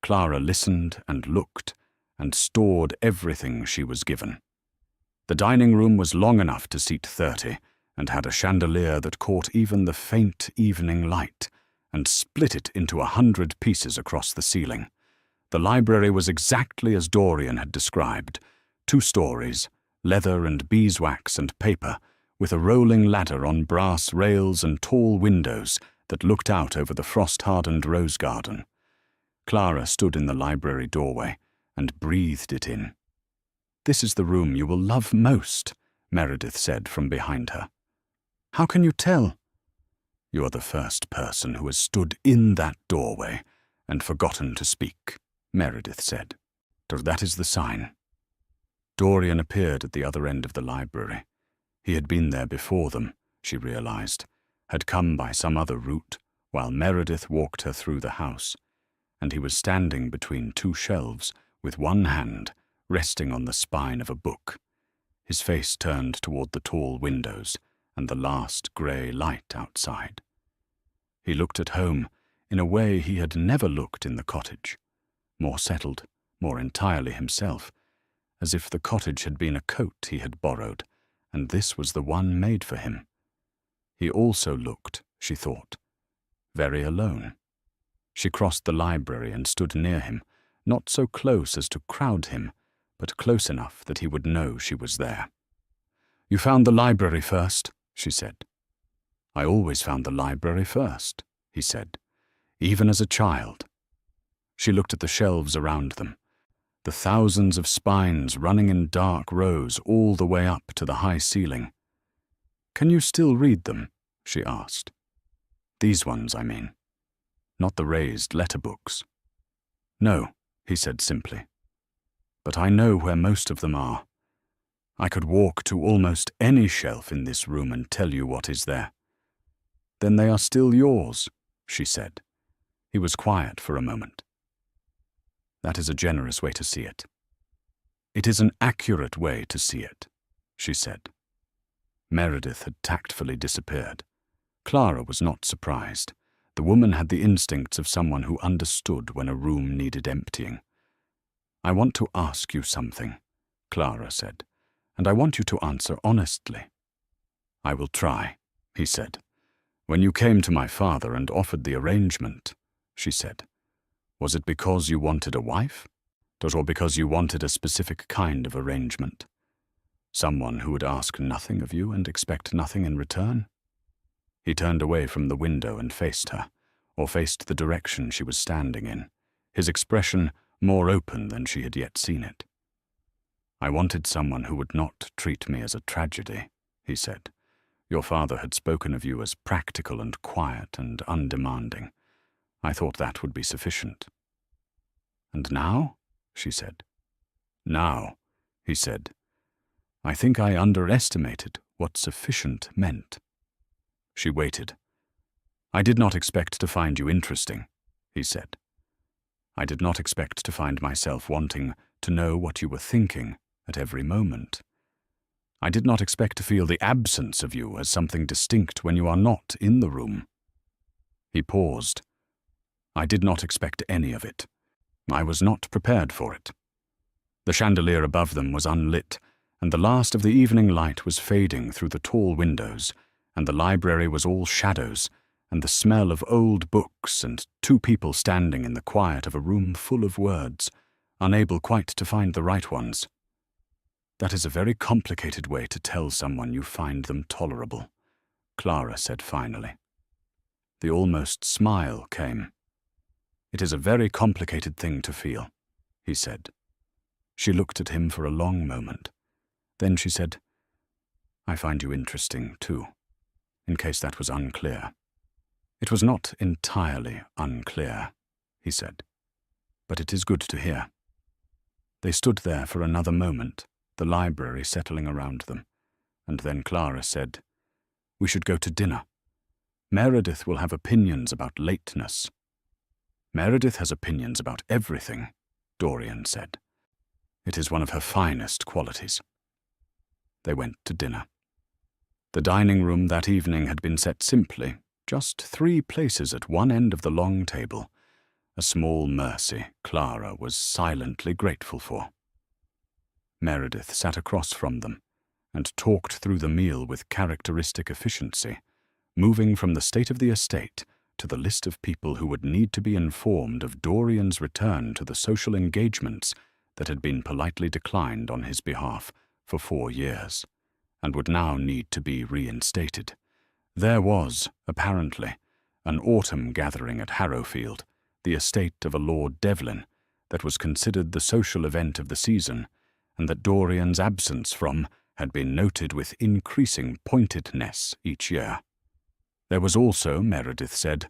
Clara listened and looked and stored everything she was given. The dining room was long enough to seat 30 and had a chandelier that caught even the faint evening light and split it into 100 pieces across the ceiling. The library was exactly as Dorian had described, 2 stories, leather and beeswax and paper, with a rolling ladder on brass rails and tall windows that looked out over the frost-hardened rose garden. Clara stood in the library doorway and breathed it in. "This is the room you will love most," Meredith said from behind her. "How can you tell?" "You are the first person who has stood in that doorway and forgotten to speak," Meredith said. "That is the sign." Dorian appeared at the other end of the library. He had been there before them, she realized, had come by some other route, while Meredith walked her through the house, and he was standing between 2 shelves with one hand resting on the spine of a book, his face turned toward the tall windows and the last grey light outside. He looked at home in a way he had never looked in the cottage, more settled, more entirely himself, as if the cottage had been a coat he had borrowed, and this was the one made for him. He also looked, she thought, very alone. She crossed the library and stood near him, not so close as to crowd him, but close enough that he would know she was there. "You found the library first," she said. "I always found the library first," he said, "even as a child." She looked at the shelves around them, the thousands of spines running in dark rows all the way up to the high ceiling. "Can you still read them?" she asked. "These ones, I mean. Not the raised letter books." "No," he said simply. "But I know where most of them are. I could walk to almost any shelf in this room and tell you what is there." "Then they are still yours," she said. He was quiet for a moment. That is a generous way to see it. It is an accurate way to see it, she said. Meredith had tactfully disappeared. Clara was not surprised. The woman had the instincts of someone who understood when a room needed emptying. I want to ask you something, Clara said, and I want you to answer honestly. I will try, he said. When you came to my father and offered the arrangement, she said, was it because you wanted a wife? Or because you wanted a specific kind of arrangement? Someone who would ask nothing of you and expect nothing in return? He turned away from the window and faced her, or faced the direction she was standing in, his expression more open than she had yet seen it. I wanted someone who would not treat me as a tragedy, he said. Your father had spoken of you as practical and quiet and undemanding. I thought that would be sufficient. And now? She said. Now, he said. I think I underestimated what sufficient meant. She waited. I did not expect to find you interesting, he said. I did not expect to find myself wanting to know what you were thinking at every moment. I did not expect to feel the absence of you as something distinct when you are not in the room. He paused. I did not expect any of it. I was not prepared for it. The chandelier above them was unlit, and the last of the evening light was fading through the tall windows, and the library was all shadows, and the smell of old books and two people standing in the quiet of a room full of words, unable quite to find the right ones. That is a very complicated way to tell someone you find them tolerable, Clara said finally. The almost smile came. It is a very complicated thing to feel, he said. She looked at him for a long moment. Then she said, I find you interesting, too, in case that was unclear. It was not entirely unclear, he said, but it is good to hear. They stood there for another moment, the library settling around them, and then Clara said, We should go to dinner. Meredith will have opinions about lateness. Meredith has opinions about everything, Dorian said. It is one of her finest qualities. They went to dinner. The dining room that evening had been set simply, just 3 places at one end of the long table, a small mercy Clara was silently grateful for. Meredith sat across from them and talked through the meal with characteristic efficiency, moving from the state of the estate to the list of people who would need to be informed of Dorian's return to the social engagements that had been politely declined on his behalf for 4 years, and would now need to be reinstated. There was, apparently, an autumn gathering at Harrowfield, the estate of a Lord Devlin, that was considered the social event of the season, and that Dorian's absence from had been noted with increasing pointedness each year. There was also, Meredith said,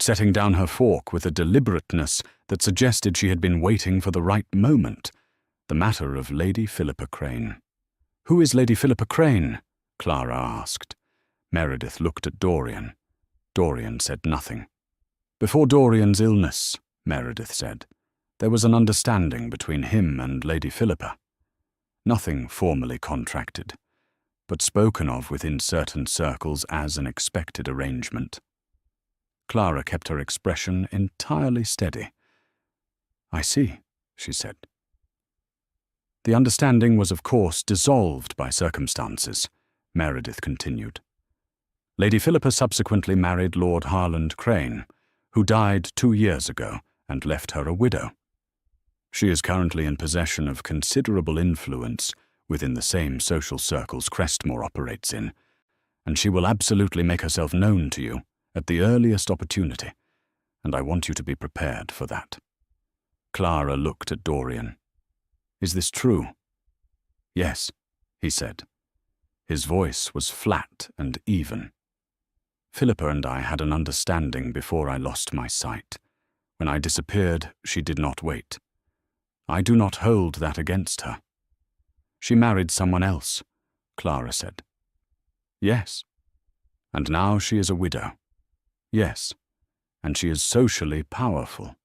setting down her fork with a deliberateness that suggested she had been waiting for the right moment, the matter of Lady Philippa Crane. Who is Lady Philippa Crane? Clara asked. Meredith looked at Dorian. Dorian said nothing. Before Dorian's illness, Meredith said, there was an understanding between him and Lady Philippa. Nothing formally contracted, but spoken of within certain circles as an expected arrangement. Clara kept her expression entirely steady. I see, she said. The understanding was, of course, dissolved by circumstances, Meredith continued. Lady Philippa subsequently married Lord Harland Crane, who died 2 years ago and left her a widow. She is currently in possession of considerable influence within the same social circles Crestmore operates in, and she will absolutely make herself known to you at the earliest opportunity, and I want you to be prepared for that. Clara looked at Dorian. Is this true? Yes, he said. His voice was flat and even. Philippa and I had an understanding before I lost my sight. When I disappeared, she did not wait. I do not hold that against her. She married someone else, Clara said. Yes. And now she is a widow. Yes. and she is socially powerful.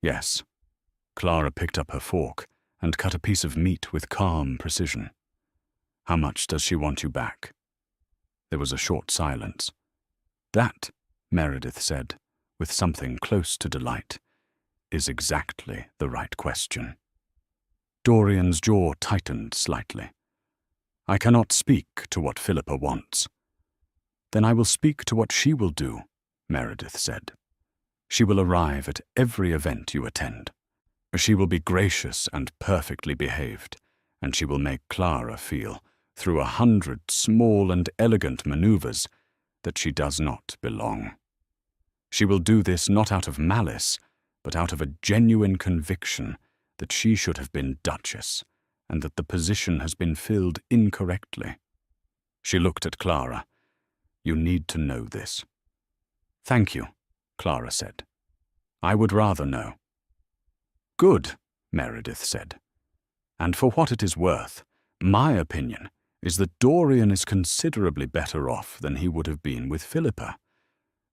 Yes. Clara picked up her fork and cut a piece of meat with calm precision. How much does she want you back? There was a short silence. That, Meredith said, with something close to delight, is exactly the right question. Dorian's jaw tightened slightly. I cannot speak to what Philippa wants. Then I will speak to what she will do, Meredith said. She will arrive at every event you attend. She will be gracious and perfectly behaved, and she will make Clara feel, through 100 small and elegant maneuvers, that she does not belong. She will do this not out of malice, but out of a genuine conviction that she should have been Duchess, and that the position has been filled incorrectly. She looked at Clara. You need to know this. Thank you, Clara said. I would rather know. Good, Meredith said. And for what it is worth, my opinion is that Dorian is considerably better off than he would have been with Philippa.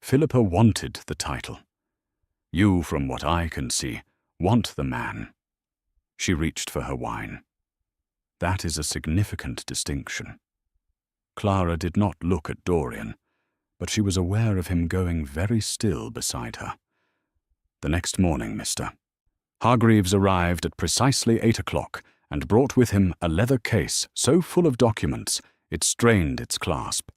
Philippa wanted the title. You, from what I can see, want the man. She reached for her wine. That is a significant distinction. Clara did not look at Dorian, but she was aware of him going very still beside her. The next morning, Mr. Hargreaves arrived at precisely 8 o'clock and brought with him a leather case so full of documents it strained its clasp.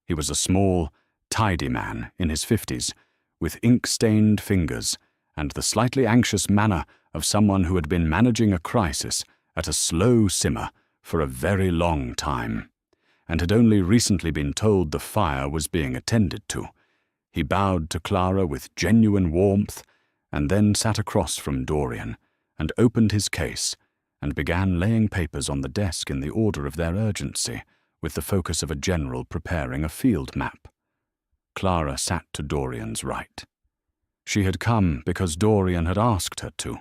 He was a small, tidy man in his 50s, with ink-stained fingers and the slightly anxious manner of someone who had been managing a crisis at a slow simmer for a very long time, and had only recently been told the fire was being attended to. He bowed to Clara with genuine warmth, and then sat across from Dorian, and opened his case, and began laying papers on the desk in the order of their urgency, with the focus of a general preparing a field map. Clara sat to Dorian's right. She had come because Dorian had asked her to,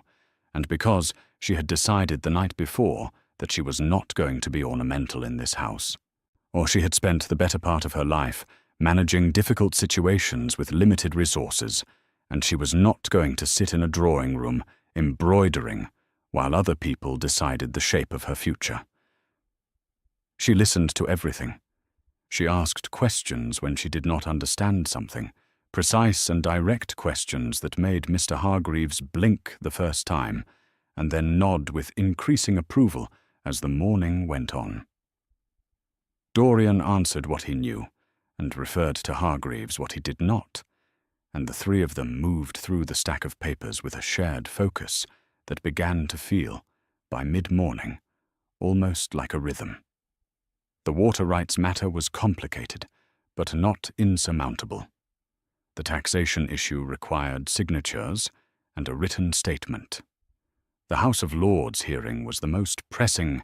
and because she had decided the night before that she was not going to be ornamental in this house. Or she had spent the better part of her life managing difficult situations with limited resources, and she was not going to sit in a drawing room embroidering while other people decided the shape of her future. She listened to everything. She asked questions when she did not understand something, precise and direct questions that made Mr. Hargreaves blink the first time, and then nod with increasing approval as the morning went on. Dorian answered what he knew, and referred to Hargreaves what he did not, and the three of them moved through the stack of papers with a shared focus that began to feel, by mid-morning, almost like a rhythm. The water rights matter was complicated, but not insurmountable. The taxation issue required signatures and a written statement. The House of Lords hearing was the most pressing,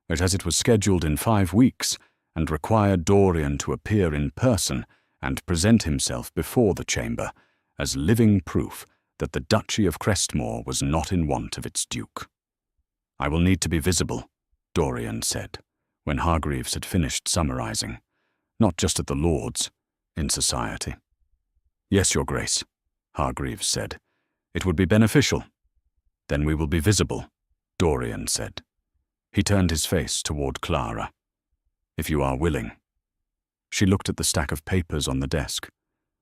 but as it was scheduled in 5 weeks and required Dorian to appear in person and present himself before the chamber as living proof that the Duchy of Crestmore was not in want of its duke. I will need to be visible, Dorian said, when Hargreaves had finished summarizing, not just at the Lords, in society. Yes, Your Grace, Hargreaves said. It would be beneficial. Then we will be visible, Dorian said. He turned his face toward Clara. If you are willing. She looked at the stack of papers on the desk.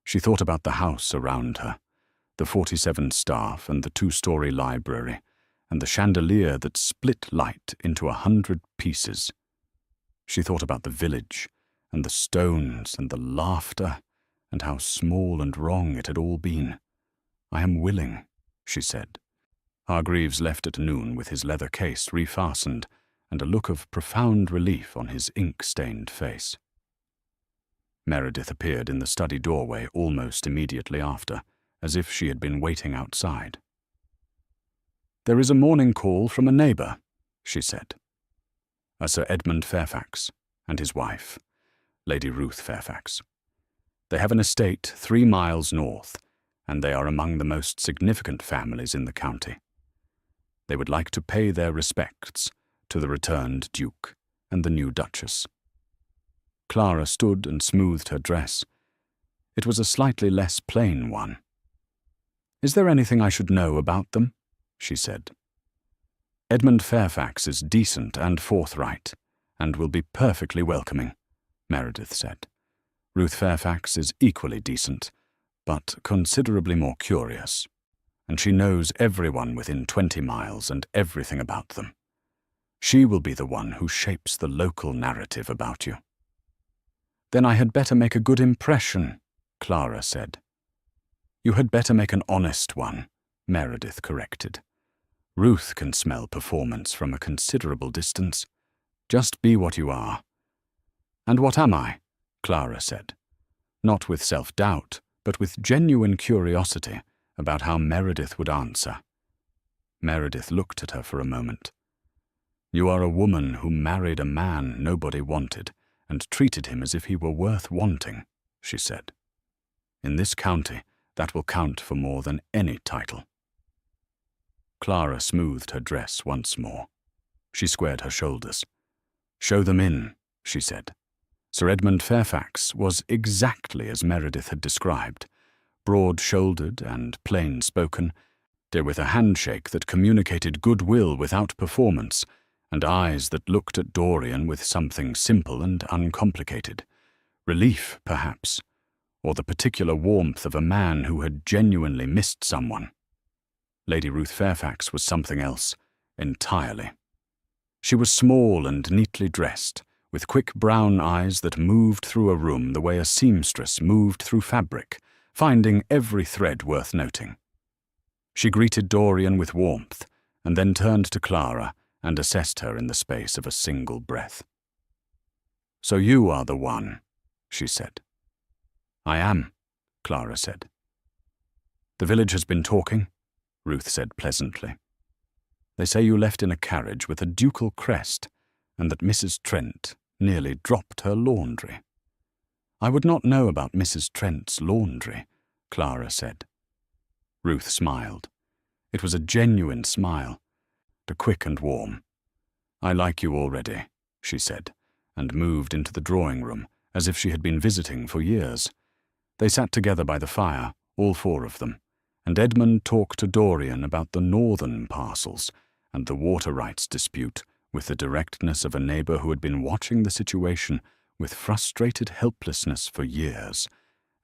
She thought about the house around her, the 47 staff and the 2-story library, and the chandelier that split light into 100 pieces. She thought about the village, and the stones, and the laughter, and how small and wrong it had all been. I am willing, she said. Hargreaves left at noon with his leather case refastened, and a look of profound relief on his ink-stained face. Meredith appeared in the study doorway almost immediately after, as if she had been waiting outside. There is a morning call from a neighbour, she said. A Sir Edmund Fairfax and his wife, Lady Ruth Fairfax. They have an estate 3 miles north, and they are among the most significant families in the county. They would like to pay their respects to the returned Duke and the new Duchess. Clara stood and smoothed her dress. It was a slightly less plain one, "Is there anything I should know about them?" she said. "Edmund Fairfax is decent and forthright, and will be perfectly welcoming," Meredith said. "Ruth Fairfax is equally decent, but considerably more curious, and she knows everyone within 20 miles and everything about them. She will be the one who shapes the local narrative about you." "Then I had better make a good impression," Clara said. "You had better make an honest one," Meredith corrected. "Ruth can smell performance from a considerable distance. Just be what you are." "And what am I?" Clara said, not with self-doubt, but with genuine curiosity about how Meredith would answer. Meredith looked at her for a moment. "You are a woman who married a man nobody wanted and treated him as if he were worth wanting," she said. "In this county, that will count for more than any title." Clara smoothed her dress once more. She squared her shoulders. "Show them in," she said. Sir Edmund Fairfax was exactly as Meredith had described, broad-shouldered and plain-spoken, with a handshake that communicated goodwill without performance, and eyes that looked at Dorian with something simple and uncomplicated. Relief, perhaps, or the particular warmth of a man who had genuinely missed someone. Lady Ruth Fairfax was something else, entirely. She was small and neatly dressed, with quick brown eyes that moved through a room the way a seamstress moved through fabric, finding every thread worth noting. She greeted Dorian with warmth, and then turned to Clara and assessed her in the space of a single breath. "So you are the one," she said. "I am," Clara said. "The village has been talking," Ruth said pleasantly. "They say you left in a carriage with a ducal crest, and that Mrs. Trent nearly dropped her laundry." "I would not know about Mrs. Trent's laundry," Clara said. Ruth smiled. It was a genuine smile, quick and warm. "I like you already," she said, and moved into the drawing room as if she had been visiting for years. They sat together by the fire, all four of them, and Edmund talked to Dorian about the northern parcels and the water rights dispute with the directness of a neighbour who had been watching the situation with frustrated helplessness for years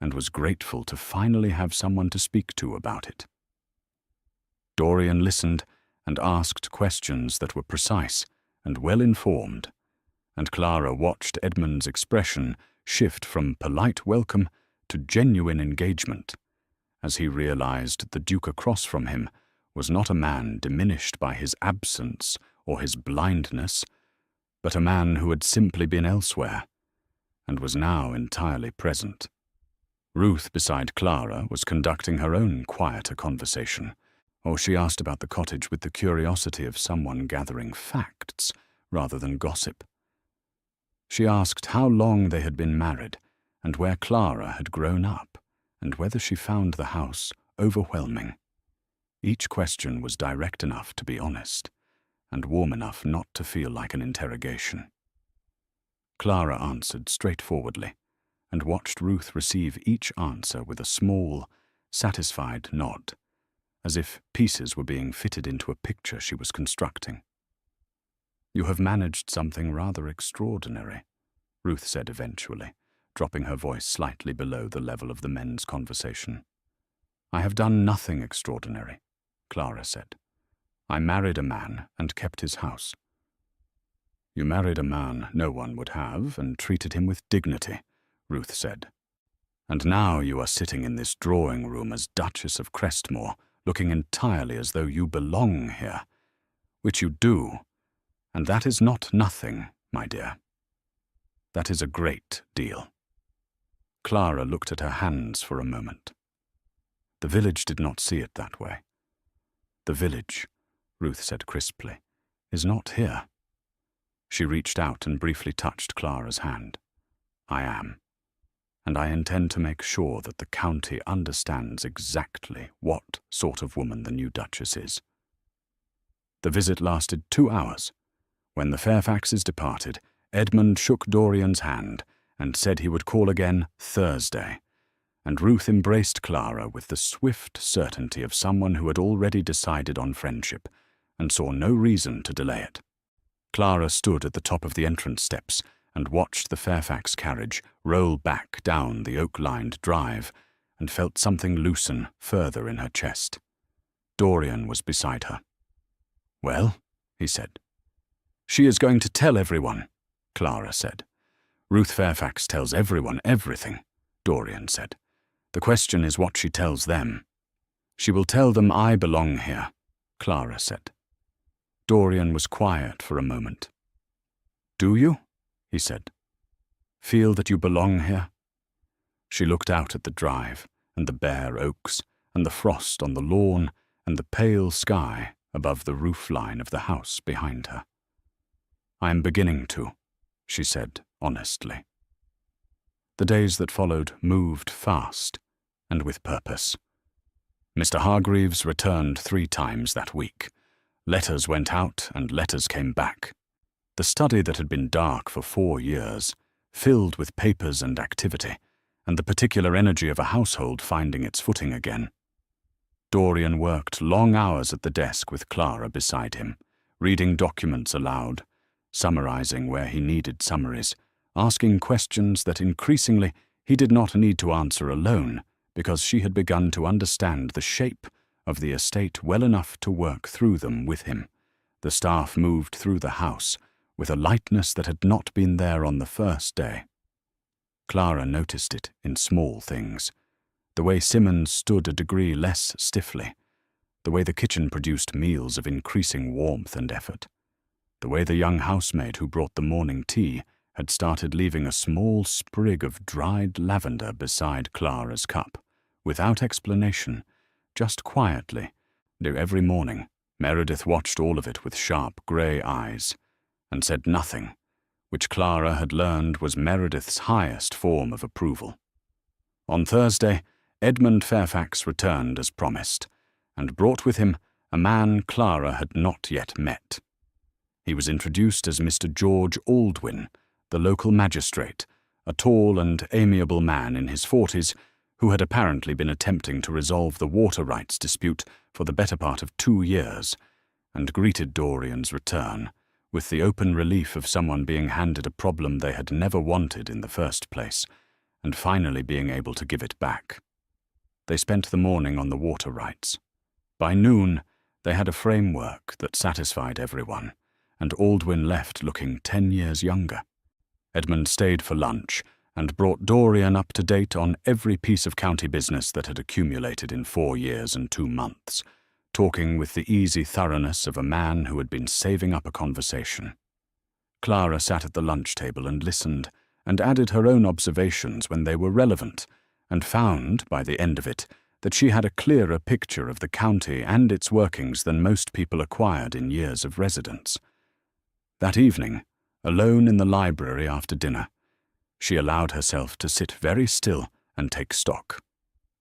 and was grateful to finally have someone to speak to about it. Dorian listened and asked questions that were precise and well-informed, and Clara watched Edmund's expression shift from polite welcome to genuine engagement, as he realized the Duke across from him was not a man diminished by his absence or his blindness, but a man who had simply been elsewhere, and was now entirely present. Ruth, beside Clara, was conducting her own quieter conversation, or she asked about the cottage with the curiosity of someone gathering facts rather than gossip. She asked how long they had been married, and where Clara had grown up, and whether she found the house overwhelming. Each question was direct enough to be honest, and warm enough not to feel like an interrogation. Clara answered straightforwardly, and watched Ruth receive each answer with a small, satisfied nod, as if pieces were being fitted into a picture she was constructing. "You have managed something rather extraordinary," Ruth said eventually, dropping her voice slightly below the level of the men's conversation. "I have done nothing extraordinary," Clara said. "I married a man and kept his house." "You married a man no one would have and treated him with dignity," Ruth said. "And now you are sitting in this drawing room as Duchess of Crestmore, looking entirely as though you belong here, which you do, and that is not nothing, my dear. That is a great deal." Clara looked at her hands for a moment. The village did not see it that way. "The village," Ruth said crisply, "is not here." She reached out and briefly touched Clara's hand. "I am. And I intend to make sure that the county understands exactly what sort of woman the new Duchess is." The visit lasted 2 hours. When the Fairfaxes departed, Edmund shook Dorian's hand and said he would call again Thursday, and Ruth embraced Clara with the swift certainty of someone who had already decided on friendship and saw no reason to delay it. Clara stood at the top of the entrance steps and watched the Fairfax carriage roll back down the oak-lined drive and felt something loosen further in her chest. Dorian was beside her. "Well," he said. "She is going to tell everyone," Clara said. "Ruth Fairfax tells everyone everything," Dorian said. "The question is what she tells them." "She will tell them I belong here," Clara said. Dorian was quiet for a moment. "Do you?" he said. "Feel that you belong here?" She looked out at the drive, and the bare oaks, and the frost on the lawn, and the pale sky above the roof line of the house behind her. "I am beginning to," she said honestly. The days that followed moved fast, and with purpose. Mr. Hargreaves returned 3 times that week. Letters went out and letters came back. The study that had been dark for 4 years, filled with papers and activity, and the particular energy of a household finding its footing again. Dorian worked long hours at the desk with Clara beside him, reading documents aloud, summarizing where he needed summaries, asking questions that increasingly he did not need to answer alone because she had begun to understand the shape of the estate well enough to work through them with him. The staff moved through the house with a lightness that had not been there on the first day. Clara noticed it in small things. The way Simmons stood a degree less stiffly, the way the kitchen produced meals of increasing warmth and effort, the way the young housemaid who brought the morning tea had started leaving a small sprig of dried lavender beside Clara's cup, without explanation, just quietly, though every morning Meredith watched all of it with sharp grey eyes, and said nothing, which Clara had learned was Meredith's highest form of approval. On Thursday, Edmund Fairfax returned as promised, and brought with him a man Clara had not yet met. He was introduced as Mr. George Aldwyn, the local magistrate, a tall and amiable man in his 40s, who had apparently been attempting to resolve the water rights dispute for the better part of 2 years, and greeted Dorian's return with the open relief of someone being handed a problem they had never wanted in the first place, and finally being able to give it back. They spent the morning on the water rights. By noon, they had a framework that satisfied everyone, and Aldwyn left looking 10 years younger. Edmund stayed for lunch and brought Dorian up to date on every piece of county business that had accumulated in 4 years and 2 months, talking with the easy thoroughness of a man who had been saving up a conversation. Clara sat at the lunch table and listened, and added her own observations when they were relevant, and found, by the end of it, that she had a clearer picture of the county and its workings than most people acquired in years of residence. That evening, alone in the library after dinner, she allowed herself to sit very still and take stock.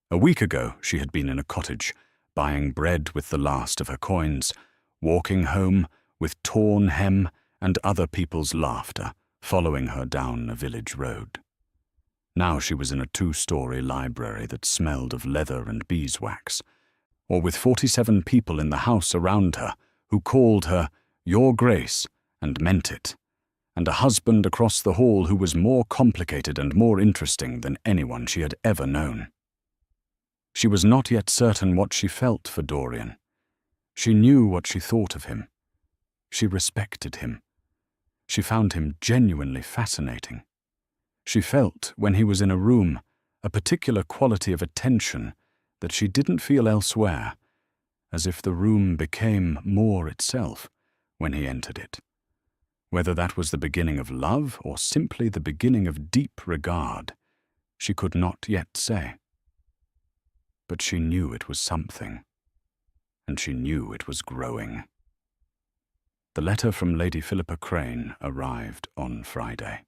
A week ago she had been in a cottage, buying bread with the last of her coins, walking home with torn hem and other people's laughter following her down a village road. Now she was in a 2-story library that smelled of leather and beeswax, or with 47 people in the house around her who called her "Your Grace" and meant it, and a husband across the hall who was more complicated and more interesting than anyone she had ever known. She was not yet certain what she felt for Dorian. She knew what she thought of him. She respected him. She found him genuinely fascinating. She felt, when he was in a room, a particular quality of attention that she didn't feel elsewhere, as if the room became more itself when he entered it. Whether that was the beginning of love or simply the beginning of deep regard, she could not yet say. But she knew it was something, and she knew it was growing. The letter from Lady Philippa Crane arrived on Friday.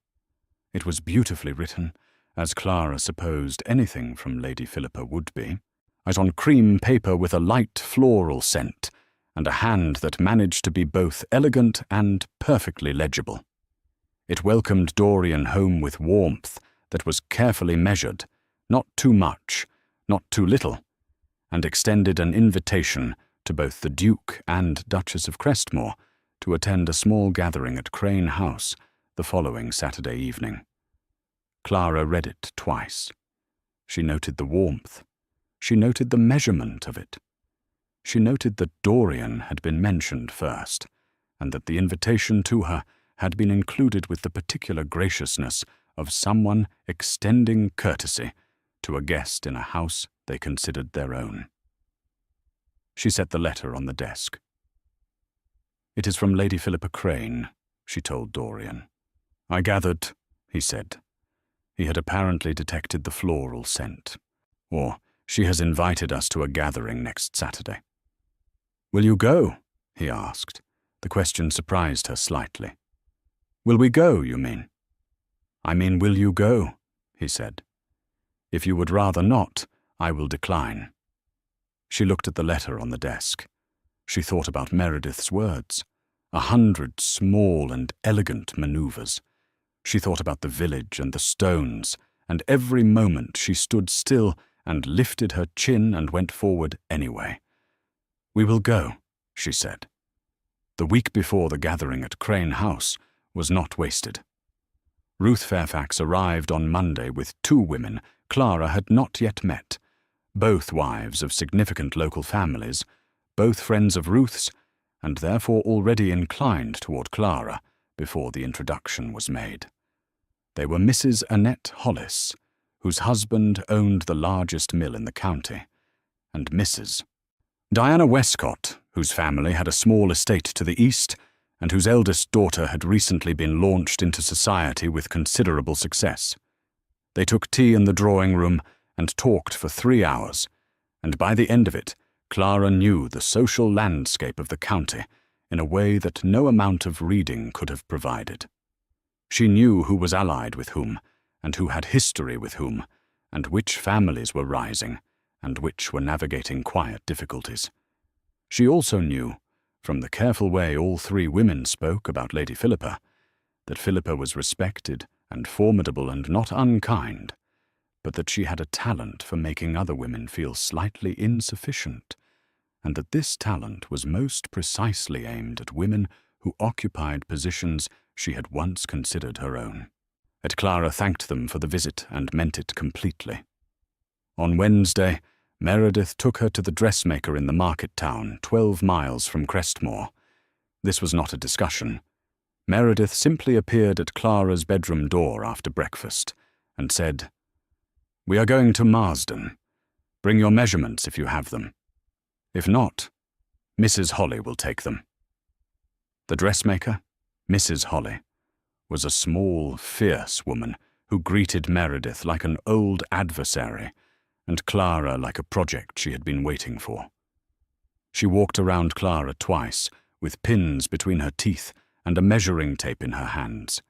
It was beautifully written, as Clara supposed anything from Lady Philippa would be, as on cream paper with a light floral scent, and a hand that managed to be both elegant and perfectly legible. It welcomed Dorian home with warmth that was carefully measured, not too much, not too little, and extended an invitation to both the Duke and Duchess of Crestmore to attend a small gathering at Crane House the following Saturday evening. Clara read it twice. She noted the warmth. She noted the measurement of it. She noted that Dorian had been mentioned first, and that the invitation to her had been included with the particular graciousness of someone extending courtesy to a guest in a house they considered their own. She set the letter on the desk. "It is from Lady Philippa Crane," she told Dorian. "I gathered," he said. He had apparently detected the floral scent. "Or she has invited us to a gathering next Saturday." "Will you go?" he asked. The question surprised her slightly. "Will we go, you mean?" "I mean, will you go?" he said. "If you would rather not, I will decline." She looked at the letter on the desk. She thought about Meredith's words. 100 small and elegant manoeuvres. She thought about the village and the stones, and every moment she stood still and lifted her chin and went forward anyway. "We will go," she said. The week before the gathering at Crane House was not wasted. Ruth Fairfax arrived on Monday with 2 women Clara had not yet met, both wives of significant local families, both friends of Ruth's, and therefore already inclined toward Clara before the introduction was made. They were Mrs. Annette Hollis, whose husband owned the largest mill in the county, and Mrs. Diana Westcott, whose family had a small estate to the east, and whose eldest daughter had recently been launched into society with considerable success. They took tea in the drawing-room and talked for 3 hours, and by the end of it, Clara knew the social landscape of the county in a way that no amount of reading could have provided. She knew who was allied with whom, and who had history with whom, and which families were rising, and which were navigating quiet difficulties. She also knew, from the careful way all 3 women spoke about Lady Philippa, that Philippa was respected and formidable and not unkind, but that she had a talent for making other women feel slightly insufficient, and that this talent was most precisely aimed at women who occupied positions she had once considered her own. Yet Clara thanked them for the visit and meant it completely. On Wednesday, Meredith took her to the dressmaker in the market town, 12 miles from Crestmore. This was not a discussion. Meredith simply appeared at Clara's bedroom door after breakfast and said, "We are going to Marsden. Bring your measurements if you have them. If not, Mrs. Holly will take them." The dressmaker, Mrs. Holly, was a small, fierce woman who greeted Meredith like an old adversary and Clara like a project she had been waiting for. She walked around Clara twice, with pins between her teeth and a measuring tape in her hands,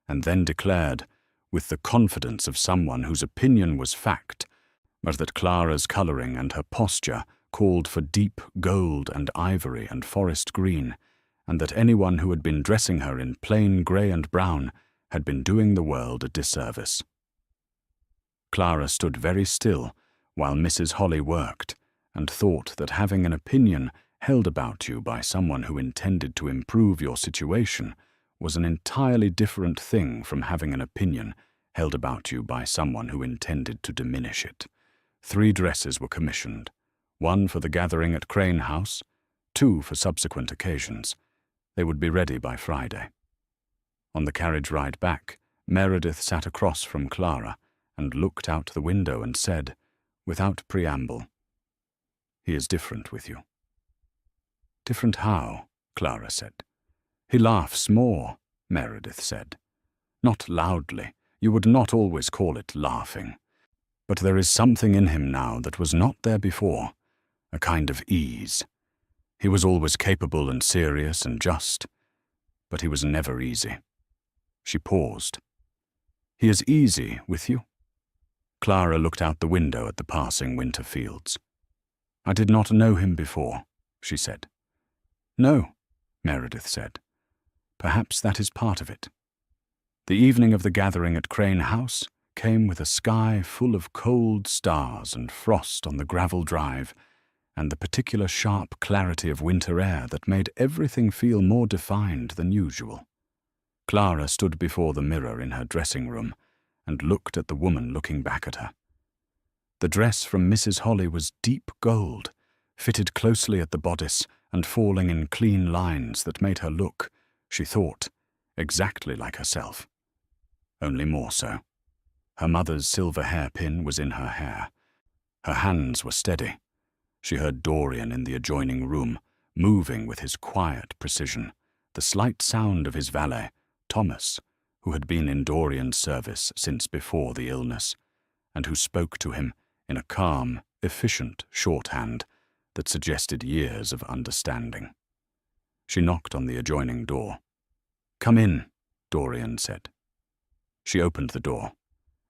and then declared, with the confidence of someone whose opinion was fact, but that Clara's colouring and her posture called for deep gold and ivory and forest green, and that anyone who had been dressing her in plain grey and brown had been doing the world a disservice. Clara stood very still while Mrs. Holly worked, and thought that having an opinion held about you by someone who intended to improve your situation was an entirely different thing from having an opinion held about you by someone who intended to diminish it. 3 dresses were commissioned, 1 for the gathering at Crane House, 2 for subsequent occasions. They would be ready by Friday. On the carriage ride back, Meredith sat across from Clara and looked out the window and said, without preamble, "He is different with you." "Different how?" Clara said. "He laughs more," Meredith said. "Not loudly. You would not always call it laughing. But there is something in him now that was not there before, a kind of ease. He was always capable and serious and just, but he was never easy." She paused. "He is easy with you?" Clara looked out the window at the passing winter fields. "I did not know him before," she said. "No," Meredith said. "Perhaps that is part of it." The evening of the gathering at Crane House came with a sky full of cold stars and frost on the gravel drive, and the particular sharp clarity of winter air that made everything feel more defined than usual. Clara stood before the mirror in her dressing room and looked at the woman looking back at her. The dress from Mrs. Holly was deep gold, fitted closely at the bodice and falling in clean lines that made her look, she thought, exactly like herself. Only more so. Her mother's silver hairpin was in her hair. Her hands were steady. She heard Dorian in the adjoining room, moving with his quiet precision, the slight sound of his valet, Thomas, who had been in Dorian's service since before the illness, and who spoke to him in a calm, efficient shorthand that suggested years of understanding. She knocked on the adjoining door. "Come in," Dorian said. She opened the door.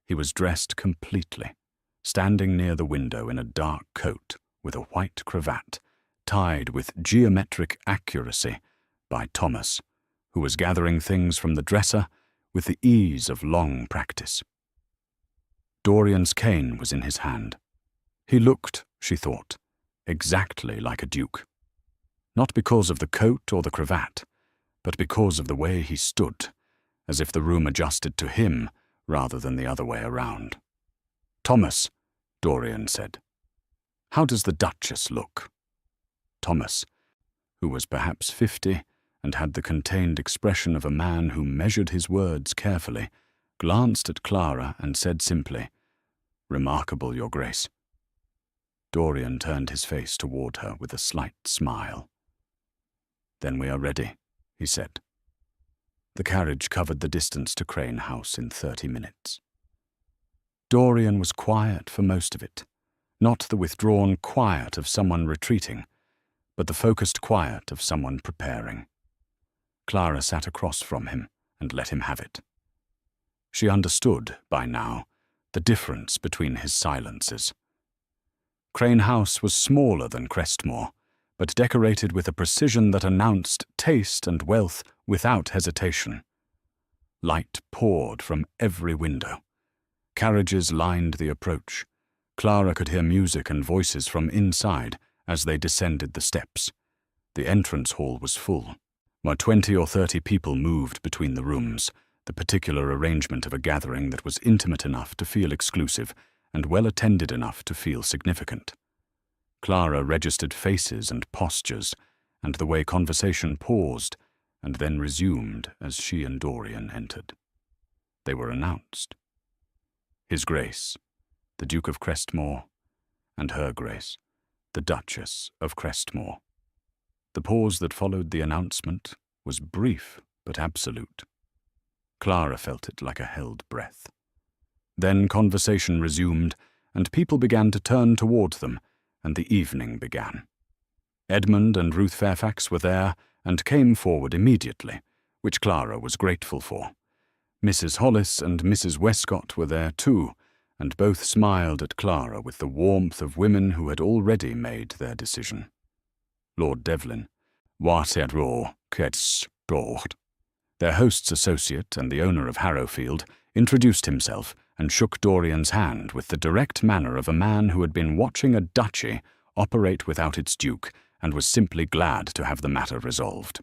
He was dressed completely, standing near the window in a dark coat with a white cravat, tied with geometric accuracy by Thomas, who was gathering things from the dresser with the ease of long practice. Dorian's cane was in his hand. He looked, she thought, exactly like a duke. Not because of the coat or the cravat, but because of the way he stood, as if the room adjusted to him rather than the other way around. "Thomas," Dorian said, "how does the Duchess look?" Thomas, who was perhaps 50 and had the contained expression of a man who measured his words carefully, glanced at Clara and said simply, "Remarkable, Your Grace." Dorian turned his face toward her with a slight smile. "Then we are ready," he said. The carriage covered the distance to Crane House in 30 minutes. Dorian was quiet for most of it, not the withdrawn quiet of someone retreating, but the focused quiet of someone preparing. Clara sat across from him and let him have it. She understood, by now, the difference between his silences. Crane House was smaller than Crestmore, but decorated with a precision that announced taste and wealth without hesitation. Light poured from every window. Carriages lined the approach. Clara could hear music and voices from inside as they descended the steps. The entrance hall was full, where 20 or 30 people moved between the rooms, the particular arrangement of a gathering that was intimate enough to feel exclusive and well-attended enough to feel significant. Clara registered faces and postures, and the way conversation paused and then resumed as she and Dorian entered. They were announced. His Grace, the Duke of Crestmore, and Her Grace, the Duchess of Crestmore. The pause that followed the announcement was brief but absolute. Clara felt it like a held breath. Then conversation resumed, and people began to turn toward them, and the evening began. Edmund and Ruth Fairfax were there and came forward immediately, which Clara was grateful for. Mrs. Hollis and Mrs. Westcott were there too, and both smiled at Clara with the warmth of women who had already made their decision. Lord Devlin, their host's associate and the owner of Harrowfield, introduced himself and shook Dorian's hand with the direct manner of a man who had been watching a duchy operate without its duke and was simply glad to have the matter resolved.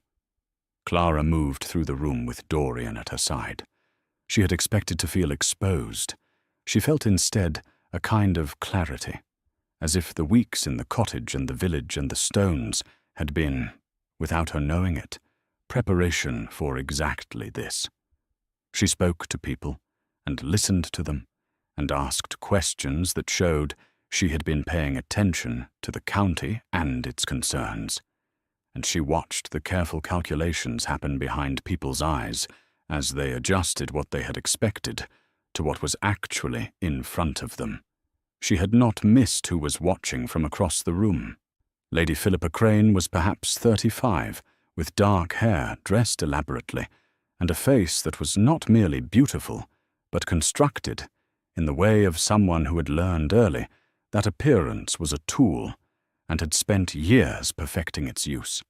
Clara moved through the room with Dorian at her side. She had expected to feel exposed. She felt instead a kind of clarity, as if the weeks in the cottage and the village and the stones had been, without her knowing it, preparation for exactly this. She spoke to people and listened to them and asked questions that showed she had been paying attention to the county and its concerns, and she watched the careful calculations happen behind people's eyes as they adjusted what they had expected to what was actually in front of them. She had not missed who was watching from across the room. Lady Philippa Crane was perhaps 35, with dark hair dressed elaborately, and a face that was not merely beautiful, but constructed in the way of someone who had learned early that appearance was a tool and had spent years perfecting its use.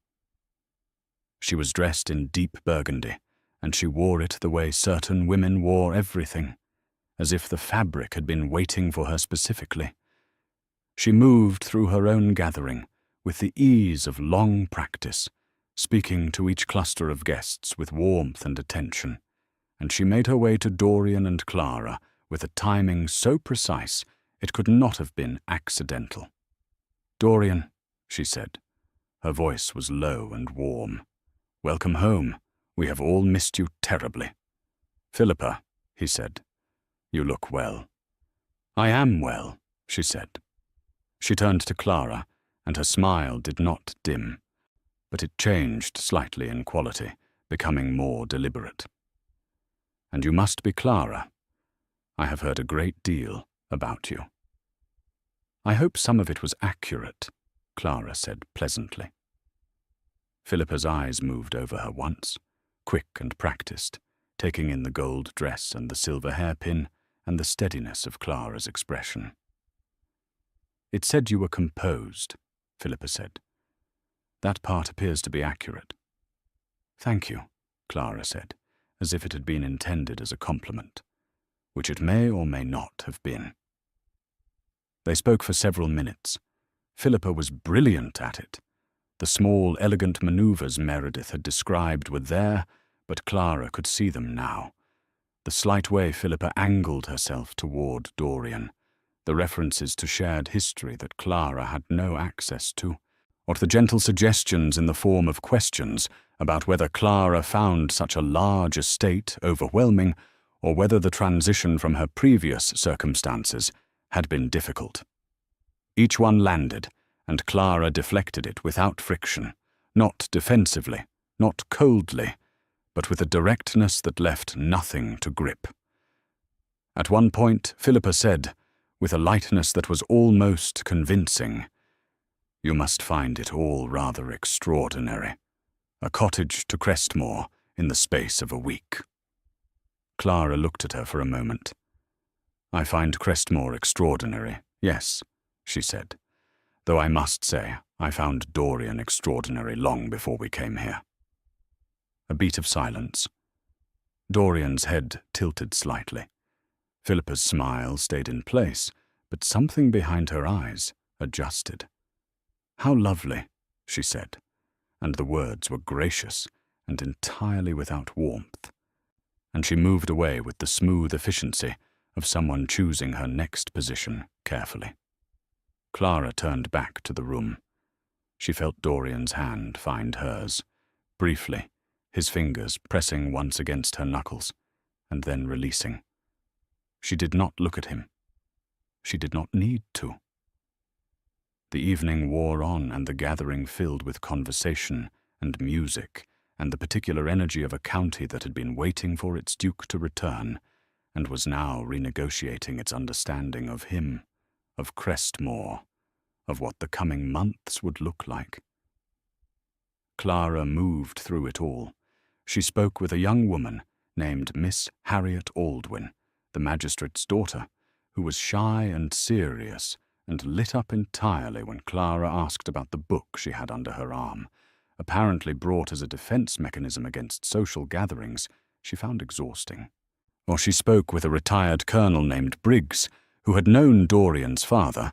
She was dressed in deep burgundy, and she wore it the way certain women wore everything, as if the fabric had been waiting for her specifically. She moved through her own gathering with the ease of long practice, speaking to each cluster of guests with warmth and attention, and she made her way to Dorian and Clara with a timing so precise it could not have been accidental. "Dorian," she said. Her voice was low and warm. "Welcome home. We have all missed you terribly." "Philippa," he said, "you look well." "I am well," she said. She turned to Clara, and her smile did not dim, but it changed slightly in quality, becoming more deliberate. "And you must be Clara. I have heard a great deal about you." "I hope some of it was accurate," Clara said pleasantly. Philippa's eyes moved over her once, quick and practiced, taking in the gold dress and the silver hairpin and the steadiness of Clara's expression. "It said you were composed," Philippa said. "That part appears to be accurate." "Thank you," Clara said, as if it had been intended as a compliment, which it may or may not have been. They spoke for several minutes. Philippa was brilliant at it. The small, elegant maneuvers Meredith had described were there, but Clara could see them now. The slight way Philippa angled herself toward Dorian, the references to shared history that Clara had no access to, or the gentle suggestions in the form of questions about whether Clara found such a large estate overwhelming, or whether the transition from her previous circumstances had been difficult. Each one landed, and Clara deflected it without friction, not defensively, not coldly, but with a directness that left nothing to grip. At one point, Philippa said, with a lightness that was almost convincing, "You must find it all rather extraordinary. A cottage to Crestmore in the space of a week." Clara looked at her for a moment. "I find Crestmore extraordinary, yes," she said, "though I must say I found Dorian extraordinary long before we came here." A beat of silence. Dorian's head tilted slightly. Philippa's smile stayed in place, but something behind her eyes adjusted. "How lovely," she said, and the words were gracious and entirely without warmth, and she moved away with the smooth efficiency of someone choosing her next position carefully. Clara turned back to the room. She felt Dorian's hand find hers, briefly, his fingers pressing once against her knuckles, and then releasing. She did not look at him. She did not need to. The evening wore on, and the gathering filled with conversation and music and the particular energy of a county that had been waiting for its duke to return and was now renegotiating its understanding of him, of Crestmore, of what the coming months would look like. Clara moved through it all. She spoke with a young woman named Miss Harriet Aldwyn, the magistrate's daughter, who was shy and serious and lit up entirely when Clara asked about the book she had under her arm, apparently brought as a defense mechanism against social gatherings she found exhausting. Or she spoke with a retired colonel named Briggs, who had known Dorian's father,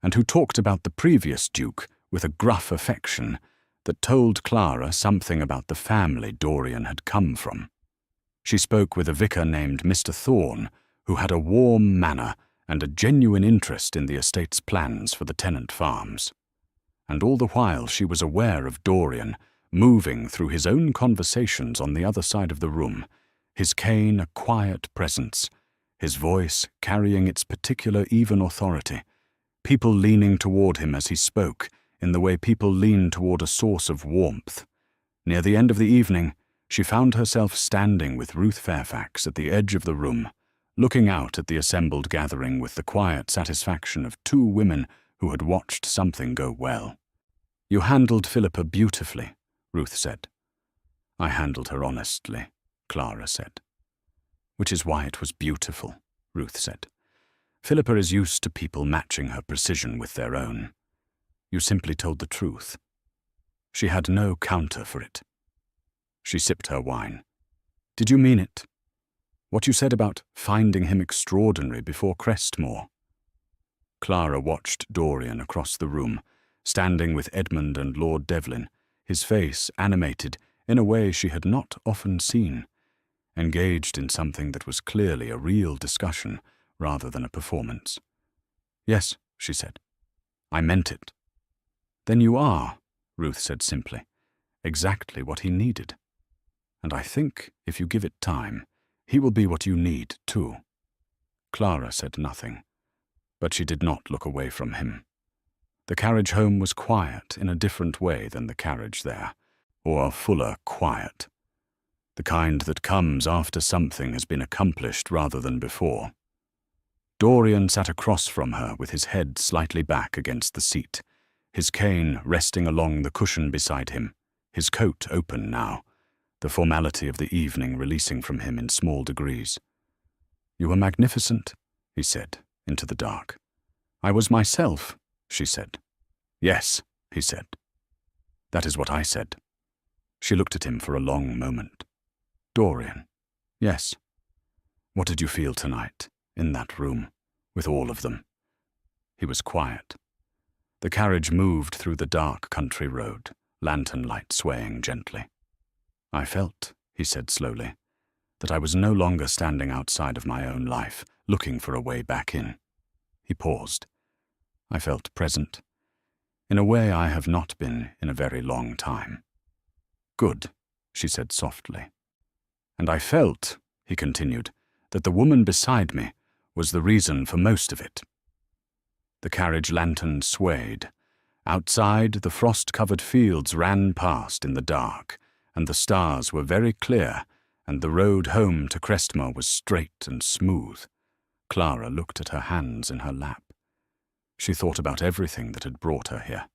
and who talked about the previous duke with a gruff affection that told Clara something about the family Dorian had come from. She spoke with a vicar named Mr. Thorne, who had a warm manner and a genuine interest in the estate's plans for the tenant farms. And all the while she was aware of Dorian moving through his own conversations on the other side of the room, his cane a quiet presence, his voice carrying its particular even authority, people leaning toward him as he spoke in the way people lean toward a source of warmth. Near the end of the evening, she found herself standing with Ruth Fairfax at the edge of the room, looking out at the assembled gathering with the quiet satisfaction of two women who had watched something go well. "You handled Philippa beautifully," Ruth said. "I handled her honestly," Clara said. "Which is why it was beautiful," Ruth said. "Philippa is used to people matching her precision with their own. You simply told the truth. She had no counter for it." She sipped her wine. "Did you mean it?" What you said about finding him extraordinary before Crestmore." Clara watched Dorian across the room, standing with Edmund and Lord Devlin, his face animated in a way she had not often seen, engaged in something that was clearly a real discussion rather than a performance. "Yes," she said. "I meant it." "Then you are," Ruth said simply, "exactly what he needed. And I think, if you give it time, he will be what you need, too." Clara said nothing, but she did not look away from him. The carriage home was quiet in a different way than the carriage there, or a fuller quiet. The kind that comes after something has been accomplished rather than before. Dorian sat across from her with his head slightly back against the seat, his cane resting along the cushion beside him, his coat open now, the formality of the evening releasing from him in small degrees. "You were magnificent," he said, into the dark. "I was myself," she said. "Yes," he said. "That is what I said." She looked at him for a long moment. "Dorian." "Yes." "What did you feel tonight, in that room, with all of them?" He was quiet. The carriage moved through the dark country road, lantern light swaying gently. "I felt," he said slowly, "that I was no longer standing outside of my own life, looking for a way back in." He paused. "I felt present, in a way I have not been in a very long time." "Good," she said softly. "And I felt," he continued, "that the woman beside me was the reason for most of it." The carriage lantern swayed. Outside, the frost-covered fields ran past in the dark, and the stars were very clear, and the road home to Crestmore was straight and smooth. Clara looked at her hands in her lap. She thought about everything that had brought her here.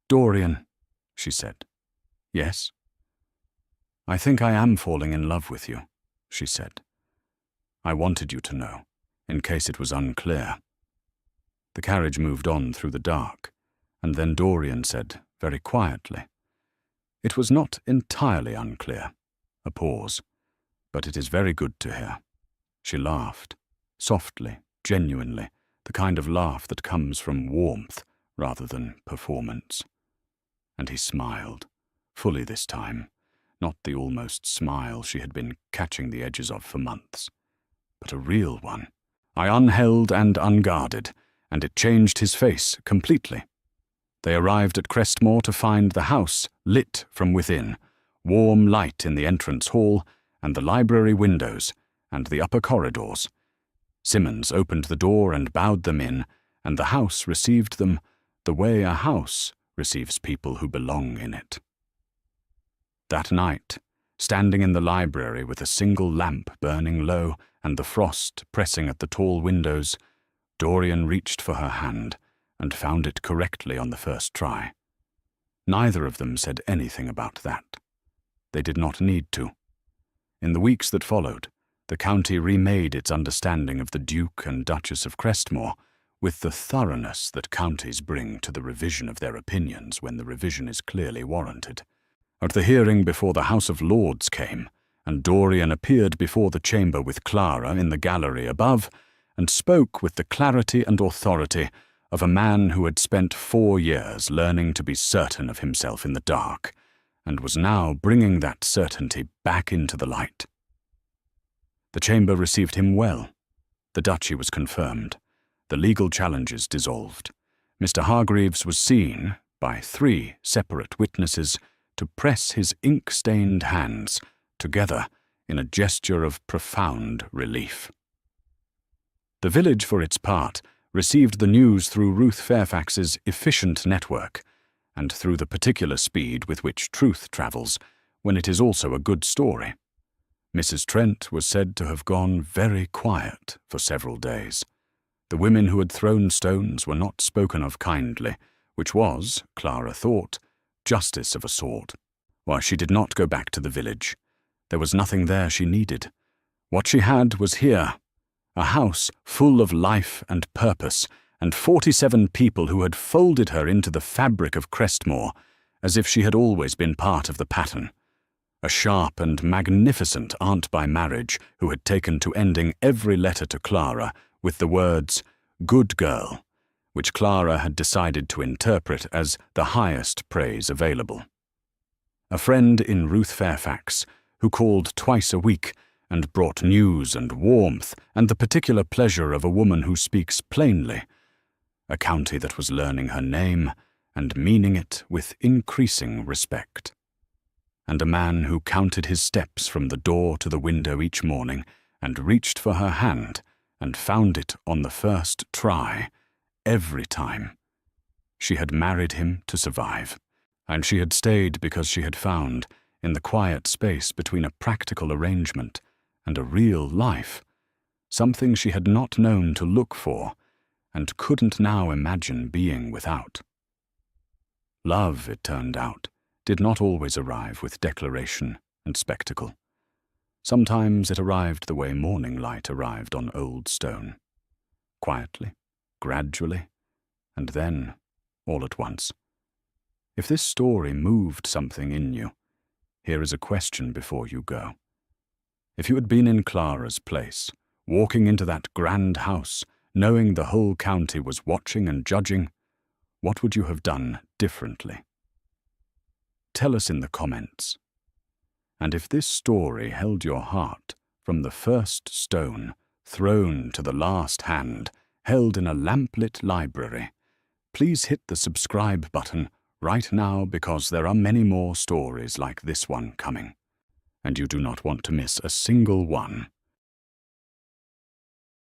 "Dorian," she said. "Yes?" "I think I am falling in love with you," she said. "I wanted you to know, in case it was unclear." The carriage moved on through the dark, and then Dorian said, very quietly, "It was not entirely unclear." A pause. "But it is very good to hear." She laughed, softly, genuinely, the kind of laugh that comes from warmth rather than performance. And he smiled, fully this time, not the almost smile she had been catching the edges of for months, but a real one. I unheld and unguarded, and it changed his face completely. They arrived at Crestmore to find the house lit from within, warm light in the entrance hall, and the library windows, and the upper corridors. Simmons opened the door and bowed them in, and the house received them the way a house receives people who belong in it. That night, standing in the library with a single lamp burning low and the frost pressing at the tall windows, Dorian reached for her hand and found it correctly on the first try. Neither of them said anything about that. They did not need to. In the weeks that followed, the county remade its understanding of the Duke and Duchess of Crestmore with the thoroughness that counties bring to the revision of their opinions when the revision is clearly warranted. At the hearing before the House of Lords came, and Dorian appeared before the chamber with Clara in the gallery above, and spoke with the clarity and authority of a man who had spent 4 years learning to be certain of himself in the dark, and was now bringing that certainty back into the light. The chamber received him well. The duchy was confirmed. The legal challenges dissolved. Mr. Hargreaves was seen, by 3 separate witnesses, to press his ink-stained hands together in a gesture of profound relief. The village, for its part, received the news through Ruth Fairfax's efficient network, and through the particular speed with which truth travels when it is also a good story. Mrs. Trent was said to have gone very quiet for several days. The women who had thrown stones were not spoken of kindly, which was, Clara thought, justice of a sort. Why, she did not go back to the village. There was nothing there she needed. What she had was here, a house full of life and purpose, and 47 people who had folded her into the fabric of Crestmore, as if she had always been part of the pattern. A sharp and magnificent aunt by marriage who had taken to ending every letter to Clara with the words, "Good girl," which Clara had decided to interpret as the highest praise available. A friend in Ruth Fairfax, who called twice a week and brought news and warmth and the particular pleasure of a woman who speaks plainly. A county that was learning her name and meaning it with increasing respect. And a man who counted his steps from the door to the window each morning and reached for her hand and found it on the first try, every time. She had married him to survive, and she had stayed because she had found, in the quiet space between a practical arrangement and a real life, something she had not known to look for and couldn't now imagine being without. Love, it turned out, did not always arrive with declaration and spectacle. Sometimes it arrived the way morning light arrived on old stone. Quietly, gradually, and then, all at once. If this story moved something in you, here is a question before you go. If you had been in Clara's place, walking into that grand house, knowing the whole county was watching and judging, what would you have done differently? Tell us in the comments. And if this story held your heart from the first stone thrown to the last hand held in a lamplit library, please hit the subscribe button right now, because there are many more stories like this one coming, and you do not want to miss a single one.